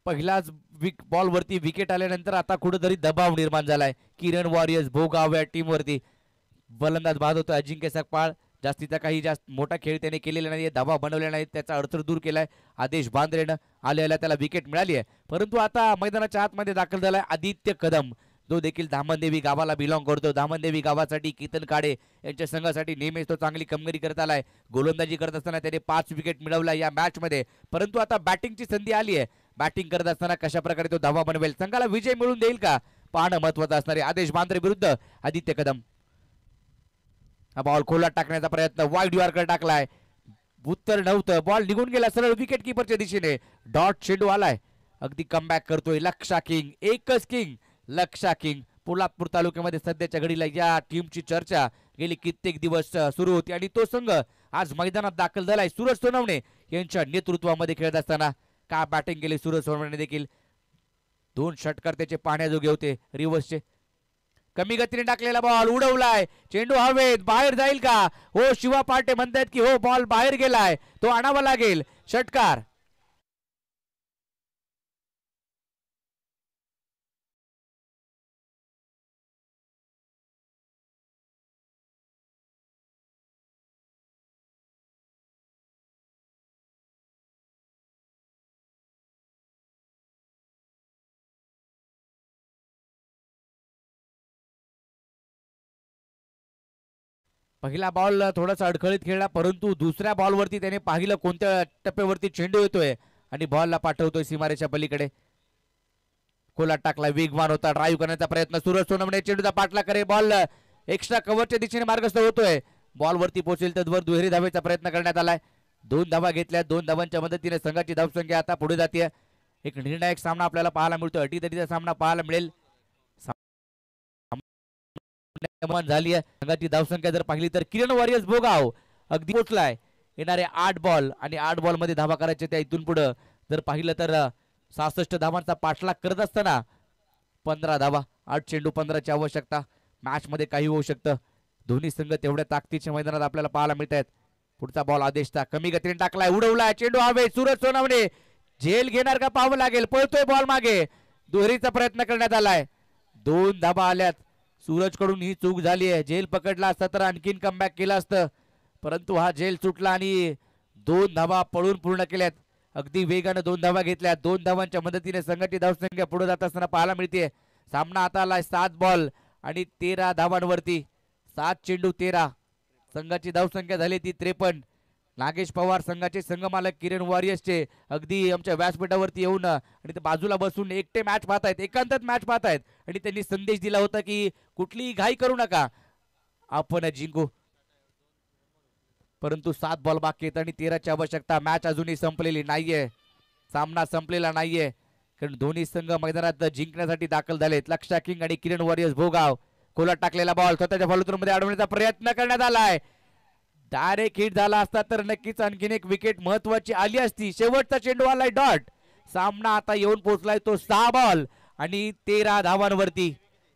पहिलाच बॉल वरती विकेट आल्यानंतर आता कुठेतरी दबाव निर्माण झालाय किरण वॉरियर्स भोगाव या टीम वरती. फलंदाज बाद होतो अजिंक्य सकपाळ. जास्तीचा काही जास्त मोठा खेळ त्याने केलेला नाही, दबाव बनवलेला नाही, त्याचा अडथळा दूर केलाय आदेश बांद्रेनं. आलेला त्याला विकेट मिळाली आहे, परंतु आता मैदानाच्या आतमध्ये दाखल झालाय आदित्य कदम, जो देखील धामणदेवी गावाला बिलॉंग करतो. धामणदेवी गावासाठी कितन काडे यांच्या संघासाठी नेहमीच तो चांगली कामगिरी करत आलाय. गोलंदाजी करत असताना त्याने 5 विकेट मिळवला या मॅच मध्ये. परंतु आता बॅटिंगची संधी आली आहे. बॅटिंग करत असताना कशा प्रकारे तो धावा बनवेल, संघाला विजय मिळवून देईल का, पाहणं महत्वाचं असणार आहे. आदेश बांद्रे विरुद्ध आदित्य कदम. हा बॉल खोलात टाकण्याचा प्रयत्न, वाईड यॉर्कर टाकलाय, उत्तर नव्हतं, बॉल निघून गेला सरळ विकेट किपरच्या दिशेने. डॉट चेंडू आलाय, अगदी कमबॅक करतोय लक्षा किंग. एकच किंग, लक्षा किंग. पोलादपूर तालुक्यामध्ये सध्याच्या घडीला या टीमची चर्चा गेली कित्येक दिवस सुरू होती आणि तो संघ आज मैदानात दाखल झालाय. सूरज सोनवणे यांच्या नेतृत्वामध्ये खेळत असताना का बॅटिंग केली सूरज सोनवणे देखील. 2 षटकार त्याचे पाहण्याजोगे होते रिव्हर्सचे. कमी गतीने टाकलेला बॉल उडवलाय, चेंडू हवेत, बाहेर जाईल का. हो, शिवा पाटे म्हणतायत की हो बॉल बाहेर गेलाय, तो आणावा लागेल. षटकार. पहिला बॉल थोडासा अडखळीत खेळला, परंतु दुसऱ्या बॉलवरती त्याने पाहिलं कोणत्या टप्प्यावरती चेंडू येतोय आणि बॉलला पाठवतोय सीमारेच्या पलीकडे. खोलात टाकला, वेगवान होता, ड्राईव्ह करण्याचा प्रयत्न. सूरज सोनवणे चेंडूचा पाठला करे, बॉल एक्स्ट्रा कव्हरच्या दिशेने मार्गस्थ होतोय. बॉल वरती पोहोचेल तद्वर दुहेरी धावेचा प्रयत्न करण्यात आलाय. 2 धावा घेतल्या, 2 धावांच्या मदतीने संघाची धावसंख्या आता पुढे जाते. एक निर्णायक सामना आपल्याला पाहायला मिळतो, अटीतटीचा सामना पाहायला मिळेल. झाली आहे संघाची धावसंख्या जर पाहिली तर किरण वॉरियर्स भोगाव अगदी पोचलाय. येणारे 8 बॉल आणि 8 बॉल मध्ये धावा करायचे त्या इथून पुढे जर पाहिलं तर 66 धावांचा पाठलाग करत असताना 15 धावा, 8 चेंडू 15ची आवश्यकता. मॅच मध्ये काही होऊ शकतं. दोन्ही संघ तेवढ्या ताकदीच्या मैदानात आपल्याला पाहायला मिळत आहेत. पुढचा बॉल आदेशचा कमी गतीने टाकलाय, उडवलाय, चेंडू हवे. सूरज सोनवणे झेल घेणार का पाहावं लागेल, पळतोय बॉल मागे. दुहेरीचा प्रयत्न करण्यात आलाय, 2 धावा आल्यात. सूरज कडून ही चूक झाली आहे. झेल पकडला असता तर आणखीन कमबॅक केलं असतं, परंतु हा झेल सुटला आणि 2 धावा पळून पूर्ण केल्यात. अगदी वेगानं 2 धावा घेतल्या. 2 धावांच्या मदतीने संघाची धावसंख्या पुढे जात असताना पाहायला मिळते. सामना आता आलाय 7 बॉल आणि 13 धावांवरती. 7 चेंडू 13. संघाची धावसंख्या झाली ती 53. नागेश पवार संघाचे संघमालक किरण वॉरियर्सचे अगदी आमच्या व्यासपीठावरती येऊन आणि ते बाजूला बसून एकटे मॅच पाहतायत, एकांतात मॅच पाहतायत आणि त्यांनी संदेश दिला होता की कुठलीही घाई करू नका, आपण जिंकू. परंतु 7 बॉल बाकी आहेत आणि 13ची आवश्यकता. मॅच अजूनही संपलेली नाहीये, सामना संपलेला नाहीये, कारण दोन्ही संघ मैदानात जिंकण्यासाठी दाखल झालेत. लक्षा किंग आणि किरण वॉरियर्स भोगाव. खोलात टाकलेला बॉल स्वतःच्या फॉलोथ्रूमध्ये अडवण्याचा प्रयत्न करण्यात आलाय. डायरेक्ट हिट झाला असता तर नक्कीच आणखीन एक विकेट महत्वाची आली असती. शेवटचा चेंडू आलाय डॉट. सामना आता येऊन पोहोचलाय तो 6 बॉल आणि 13 धावांवरती.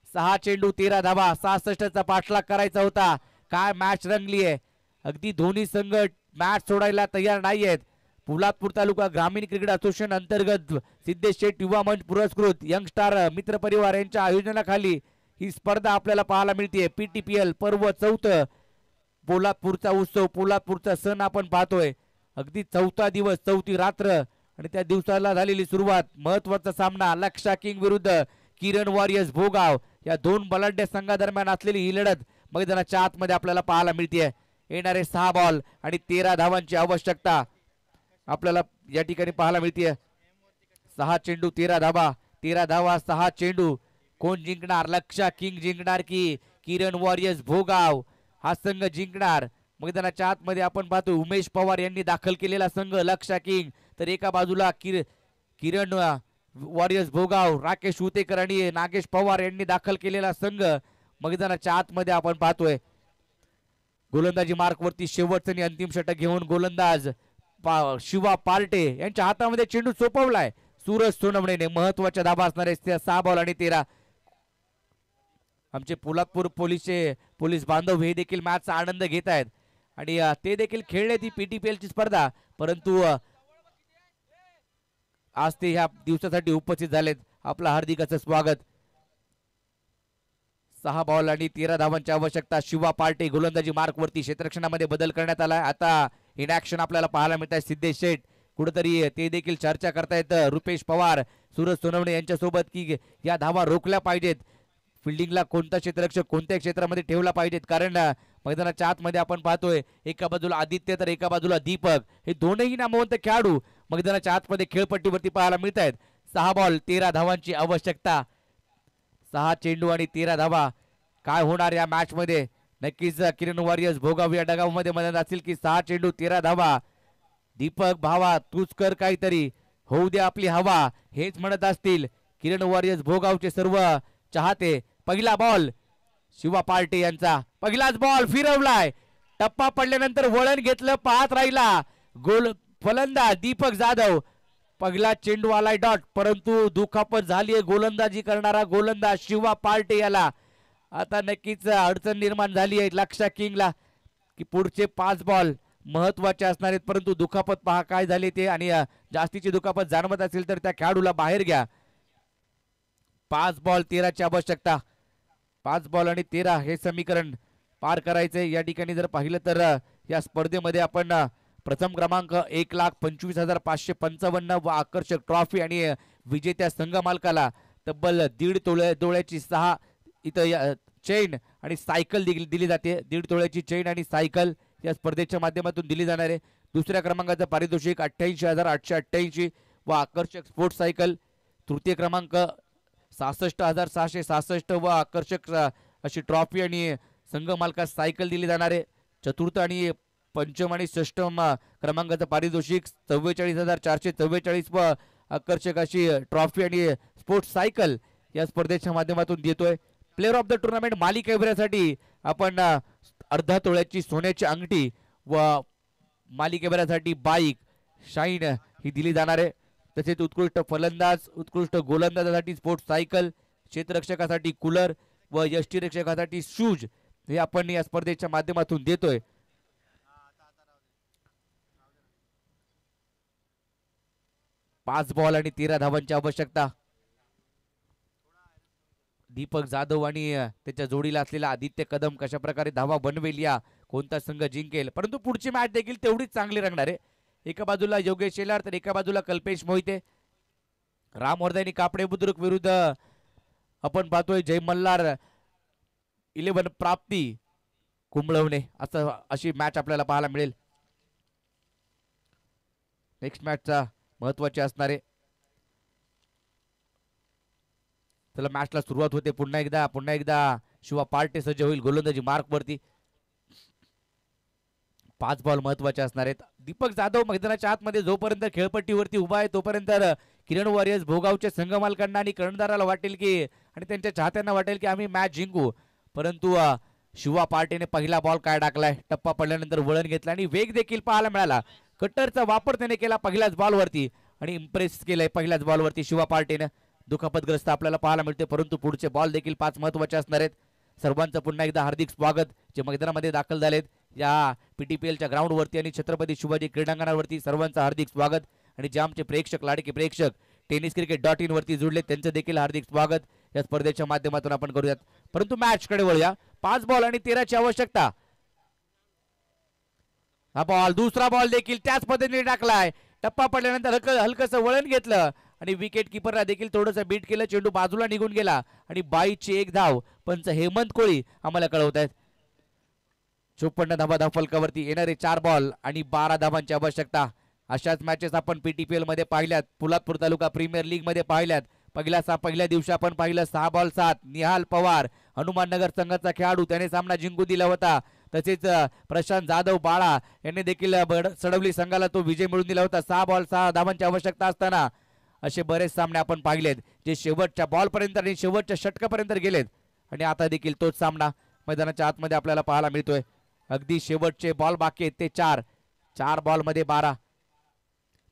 6 चेंडू 13 धावा. 66चा पाठलाग करायचा होता. काय मॅच रंगली आहे. अगदी दोन्ही संघ मॅच सोडायला तयार नाहीयेत. पोलादपूर तालुका ग्रामीण क्रिकेट असोसिएशन अंतर्गत सिद्धेश शेठ युवा मंच पुरस्कृत यंगस्टार मित्र परिवार यांच्या आयोजनाखाली ही स्पर्धा आपल्याला पाहायला मिळते. PTPL पर्व 4. पोलादपूरचा उत्सव, पोलादपूरचा सण आपण पाहतोय. अगदी 4था दिवस, 4थी रात्र आणि त्या दिवसाला झालेली सुरुवात. महत्वाचा सामना लक्षा किंग विरुद्ध किरण वॉरियर्स भोगाव या 2 बलाढ्य संघादरम्यान असलेली ही लढत मैदानाच्या आतमध्ये आपल्याला पाहायला मिळते. येणारे 6 बॉल आणि 13 धावांची आवश्यकता आपल्याला या ठिकाणी पाहायला मिळते. 6 चेंडू 13 धावा. 13 धावा 6 चेंडू. कोण जिंकणार, लक्षा किंग जिंकणार की किरण वॉरियर्स भोगाव हा संघ जिंकणार. मैदानाच्या आतमध्ये आपण पाहतो उमेश पवार यांनी दाखल केलेला संघ लक्षा किंग, तर एका बाजूला किरण वॉरियर्स भोगाव राकेश उतेकर आणि नागेश पवार यांनी दाखल केलेला संघ मैदानाच्या आतमध्ये आपण पाहतोय. गोलंदाजी मार्क वरती शेवटचं आणि अंतिम षटक घेऊन गोलंदाज शिवा पार्टे यांच्या हातामध्ये चेंडू सोपवलाय सूरज सोनवणेने. महत्वाच्या धाबा असणारे 6 बॉल आणि 13. आमचे पोलादपूर पोलीस बांधव हे देखील मॅचचा आनंद घेत आहेत आणि ते देखील खेळले ती PTPL ची स्पर्धा, परंतु आज ते ह्या दिवसासाठी उपस्थित झालेत. आपलं हार्दिक असं स्वागत. 6 बॉल आणि 13 धावांची आवश्यकता. शिवा पार्टी गोलंदाजी मार्क वरती. क्षेत्ररक्षणामध्ये बदल करण्यात आलाय. आता इन ऍक्शन आपल्याला पाहायला मिळत आहे. सिद्धेश शेठ कुठेतरी ते देखील चर्चा करतायत रुपेश पवार सूरज सोनवणे यांच्यासोबत की या धावा रोखल्या पाहिजेत. फिल्डिंगला कोणता क्षेत्ररक्षक कोणत्या क्षेत्रामध्ये ठेवला पाहिजेत, कारण मैदानाच्या आतमध्ये आपण पाहतोय एका बाजूला आदित्य तर एका बाजूला दीपक, हे दोनही नामवंत खेळाडू मैदानाच्या आतमध्ये खेळपट्टीवरती पाहायला मिळत आहेत. 6 बॉल 13 धावांची आवश्यकता. 6 चेंडू आणि 13 धावा. काय होणार या मॅच मध्ये? नक्कीच किरण वॉरियर्स भोगाव या डगावमध्ये म्हणत असतील की 6 चेंडू 13 धावा. दीपक भावा तूच कर काहीतरी, होऊ दे आपली हवा, हेच म्हणत असतील किरण वॉरियर्स भोगावचे सर्व चाहते. पहिला बॉल शिवा पार्टे यांचा. पहिलाच बॉल फिरवलाय. टप्पा पडल्यानंतर वळण घेतलं, पाहत राहिला गोल फलंदाज दीपक जाधव. पहिला चेंडू आलाय डॉट, परंतु दुखापत झालीय गोलंदाजी करणारा गोलंदाज शिवा पार्टे याला. आता नक्कीच अडचण निर्माण झाली आहे लक्षा किंगला की पुढचे 5 बॉल महत्वाचे असणार आहेत, परंतु दुखापत पहा काय झाले ते, आणि जास्तीची दुखापत जाणवत असेल तर त्या खेळाडूला बाहेर घ्या. 5 बॉल 13 ची आवश्यकता. 5 बॉल आणि 13 हे समीकरण पार करायचे. या ठिकाणी जर पाहिलं तर या स्पर्धेमध्ये आपण प्रथम क्रमांक 1,25,555 व आकर्षक ट्रॉफी आणि विजेत्या संघ मालकाला तब्बल 1.5 तोळ्याची 6 इथं चेन आणि सायकल दिली जाते. 1.5 तोळ्याची चेन आणि सायकल या स्पर्धेच्या माध्यमातून दिली जाणार आहे. दुसऱ्या क्रमांकाचं पारितोषिक 88,888 व आकर्षक स्पोर्ट्स सायकल. तृतीय क्रमांक 66,666 व आकर्षक अशी ट्रॉफी आणि संघ मालकास सायकल दिली जाणार आहे. चतुर्थ आणि पंचम आणि षष्टम क्रमांकाचं पारितोषिक 44,444 व आकर्षक अशी ट्रॉफी आणि स्पोर्ट्स सायकल या स्पर्धेच्या माध्यमातून देतोय. प्लेअर ऑफ द टुर्नामेंट माली कैबऱ्यासाठी आपण अर्धा तोळ्याची सोन्याची अंगठी व माली कैबऱ्यासाठी बाईक शाईन ही दिली जाणार आहे. तसेच उत्कृष्ट फलंदाज उत्कृष्ट गोलंदाजासाठी स्पोर्ट्स सायकल, क्षेत्ररक्षकासाठी कूलर व यष्टीरक्षकासाठी शूज हे आपण या स्पर्धेच्या माध्यमातून देतोय. पाच बॉल आणि 13 धावांची आवश्यकता. दीपक जाधव आणि त्याच्या जोडीला असलेला आदित्य कदम कशा प्रकारे धावा बनवेल, या कोणता संघ जिंकेल, परंतु पुढची मॅच देखील तेवढीच चांगली रंगणार आहे. एका बाजूला योगेश शेलार तर एका बाजूला कल्पेश मोहिते. रामवर्धनी कापडे बुद्रुक विरुद्ध आपण पाहतोय जय मल्हार 11 प्राप्ती कुंबळवणे, अशी मॅच आपल्याला पाहायला मिळेल. नेक्स्ट मॅचचा महत्वाची असणार आहे. चला मॅचला सुरुवात होते. पुन्हा एकदा शिवा पार्टे सज्ज होईल गोलंदाजी मार्क वरती. 5 बॉल महत्वाचे असणार आहेत. दीपक जाधव मैदानाच्या आतमध्ये जोपर्यंत खेळपट्टीवरती उभा आहे तोपर्यंत किरण वॉरियर्स भोगावच्या संघ मालकांना आणि कर्णधाराला वाटेल की आणि त्यांच्या चाहत्यांना वाटेल की आम्ही मॅच जिंकू, परंतु शिवा पार्टीने पहिला बॉल काय टाकलाय, टप्पा पडल्यानंतर वळण घेतला आणि वेग देखील पाहायला मिळाला. कट्टरचा वापर त्याने केला पहिल्याच बॉलवरती आणि इम्प्रेस केलंय पहिल्याच बॉलवरती शिवा पार्टीने. दुखापतग्रस्त आपल्याला पाहायला मिळते, परंतु पुढचे बॉल देखील 5 महत्वाचे असणार आहेत. सर्वांचं पुन्हा एकदा हार्दिक स्वागत जे मैदानामध्ये दाखल झालेत या पीटीपीएलच्या ग्राउंडवरती आणि छत्रपती शिवाजी क्रीडांगणावरती. सर्वांचं हार्दिक स्वागत. आणि जे आमचे प्रेक्षक लाडके प्रेक्षक tenniscricket.in वरती जुडले त्यांचं देखील हार्दिक स्वागत या स्पर्धेच्या माध्यमातून आपण करूयात. परंतु मॅच कडे वळूया. 5 बॉल आणि 13 ची आवश्यकता. हा बॉल दुसरा बॉल देखील त्याच पद्धतीने टाकलाय. टप्पा पडल्यानंतर हलकसं वळण घेतलं आणि विकेट किपरला देखील थोडंसं बीट केलं. चेंडू बाजूला निघून गेला आणि 22ची 1 धाव पंच हेमंत कोळी आम्हाला कळवत आहेत. 54 धावा फलकावरती. येणारे 4 बॉल आणि 12 धावांची आवश्यकता. अशाच मॅचेस आपण पीटीपीएल मध्ये पाहिल्यात, पोलादपूर तालुका प्रीमियर लीग मध्ये पाहिल्यात. पहिल्या दिवशी आपण पाहिलं 6 बॉल 7 निहाल पवार हनुमाननगर संघाचा खेळाडू त्याने सामना जिंकून दिला होता. तसेच प्रशांत जाधव बाळा यांनी देखील सडवली संघाला तो विजय मिळवून दिला होता. 6 बॉल 6 धावांची आवश्यकता असताना असे बरेच सामने आपण पाहिलेत जे शेवटच्या बॉल पर्यंत आणि शेवटच्या षटकापर्यंत गेलेत आणि आता देखील तोच सामना मैदानाच्या आतमध्ये आपल्याला पाहायला मिळतोय. अगदी शेवटचे बॉल बाकी आहेत ते 4 बॉल मध्ये 12.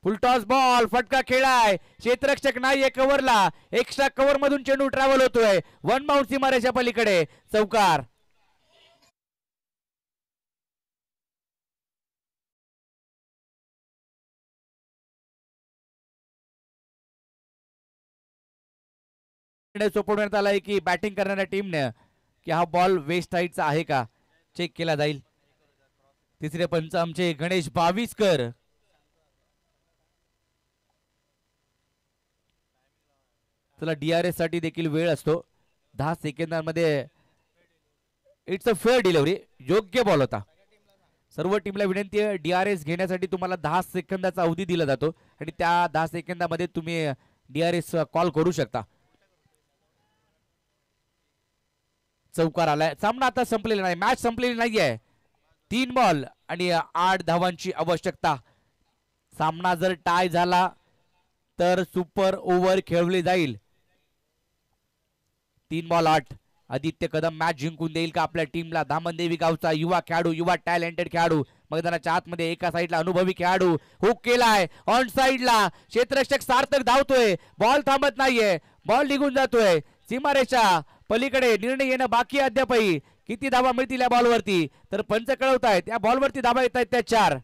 फुलटॉस बॉल फटका खेळाय. क्षेत्ररक्षक नाहीये कव्हरला. एक्स्ट्रा कव्हर मधून चेंडू ट्रॅव्हल होतोय. 1 बाउंस सीमारेषा पलीकडे. चौकार. सोपवण्यात आलाय की बॅटिंग करणाऱ्या टीमने की हा बॉल वेस्ट साईडचा आहे का चेक केला जाईल. तिसरे पंच आमचे गणेश बाविस्कर. चला DRS साठी देखील वेळ असतो 10 सेकंदांमध्ये. इट्स अ फेअर डिलिव्हरी, योग्य बॉल होता. सर्व टीमला विनंती आहे DRS घेण्यासाठी तुम्हाला 10 सेकंदाचा अवधी दिला जातो आणि त्या 10 सेकंदामध्ये तुम्ही DRS कॉल करू शकता. चौकार आलाय. सामना आता संपलेला नाही, मॅच संपलेली नाहीये. 3 बॉल आणि 8 धावांची आवश्यकता. सामना जर टाय झाला तर सुपर ओव्हर खेळवली जाईल. 3 बॉल 8. आदित्य कदम मॅच जिंकून देईल का आपल्या टीमला? दामनदेवी गावचा युवा खेळाडू, युवा टॅलेंटेड खेळाडू, मैदानाच्या आतमध्ये एका साईडला अनुभवी खेळाडू. हुक केलाय ऑन साईडला, क्षेत्ररक्षक सार्थक धावतोय, बॉल थांबत नाहीये, बॉल निघून जातोय सीमारेषा पलीकडे. निर्णय येणं बाकी अद्यापही. किती धावा मिळतील या बॉलवरती तर पंच कळवतायत. या बॉलवरती धावा येत आहेत त्या 4.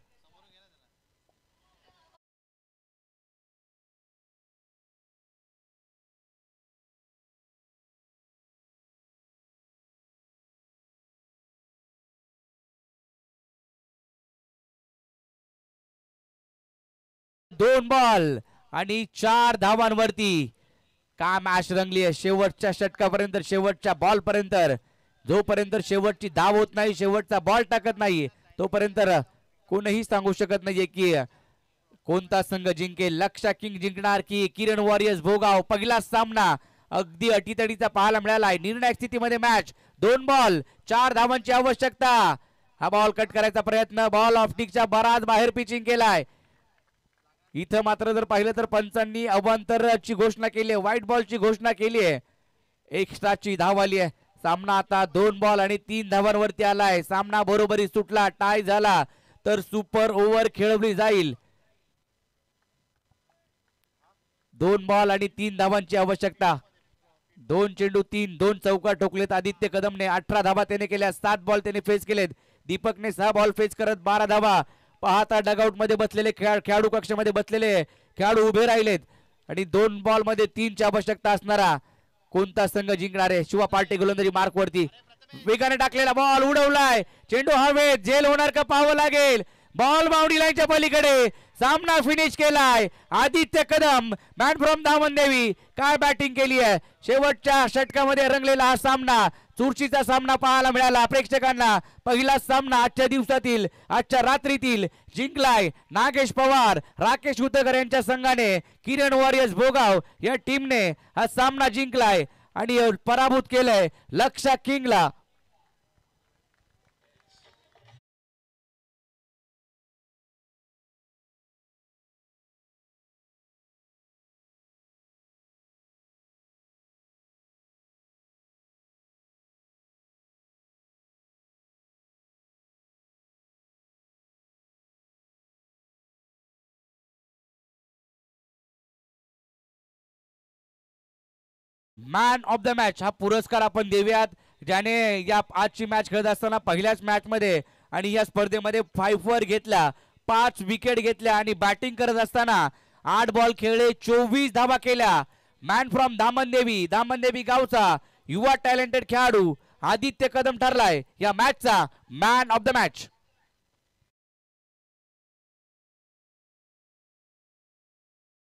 दोन बॉल आणि 4 धावांवरती का मॅच रंगली आहे. शेवटच्या षटकापर्यंत, शेवटच्या बॉल पर्यंत, जोपर्यंत शेवटची धाव होत नाही, शेवटचा बॉल टाकत नाही, तोपर्यंत कोणीही सांगू शकत नाहीये की कोणता संघ जिंकेल. लक्षा किंग जिंकणार की किरण वॉरियर्स भोगाव. पहिला सामना अगदी अटीतडीचा पाहायला मिळालाय. निर्णायक स्थितीमध्ये मॅच. 2 बॉल 4 धावांची आवश्यकता. हा बॉल कट करायचा प्रयत्न, बॉल ऑफ टिकच्या बराच बाहेर पिचिंग केलाय. इथं मात्र जर पाहिलं तर पंचांनी अवांतरची घोषणा केली आहे, व्हाईट बॉलची घोषणा केली आहे, एक्स्ट्राची धाव आली आहे. सामना आता 2 बॉल आणि 3 धावांवरती आलाय. सामना बरोबरी सुटला, टाय झाला तर सुपर ओव्हर खेळवली जाईल. 2 बॉल आणि 3 धावांची आवश्यकता. 2 चेंडू 3, 2 चौकार ठोकलेत आदित्य कदमने. 18 धावा त्याने केल्या, 7 बॉल त्याने फेस केलेत. दीपकने 6 बॉल फेस करत 12 धावा. पाहता डगआउट मध्ये बसलेले खेळाडू, कक्षामध्ये बसलेले खेळाडू उभे राहिलेत आणि 2 बॉल मध्ये 3 ची आवश्यकता असणारा कोणता संघ जिंकणार आहे. शिवा पार्टी गोलंदाजी मार्क वरती वेगाने टाकलेला बॉल उडवलाय. चेंडू हवेत, झेल होणार का पाहावं लागेल. बॉल बाउंड्री लाईनच्या पलीकडे. सामना फिनिश केलाय आदित्य कदम, मॅन फ्रॉम दामनदेवी. काय बॅटिंग केली आहे. शेवटच्या षटकामध्ये रंगलेला हा सामना, चुरशीचा सामना पाहायला मिळाला प्रेक्षकांना. पहिला सामना आजच्या दिवसातील, आजच्या रात्रीतील जिंकलाय नागेश पवार, राकेश उतकर यांच्या संघाने. किरण वॉरियर्स भोगाव या टीमने हा सामना जिंकलाय आणि पराभूत केलंय लक्षा किंगला. मॅन ऑफ द मॅच हा पुरस्कार आपण देऊयात ज्याने या आजची मॅच खेळत असताना पहिल्याच मॅच मध्ये आणि या स्पर्धेमध्ये 5 वर घेतला, 5 विकेट घेतल्या आणि बॅटिंग करत असताना 8 बॉल खेळले, 24 धावा केल्या. मॅन फ्रॉम दामनदेवी, दामनदेवी गावचा युवा टॅलेंटेड खेळाडू आदित्य कदम ठरलाय या मॅचचा मॅन ऑफ द मॅच.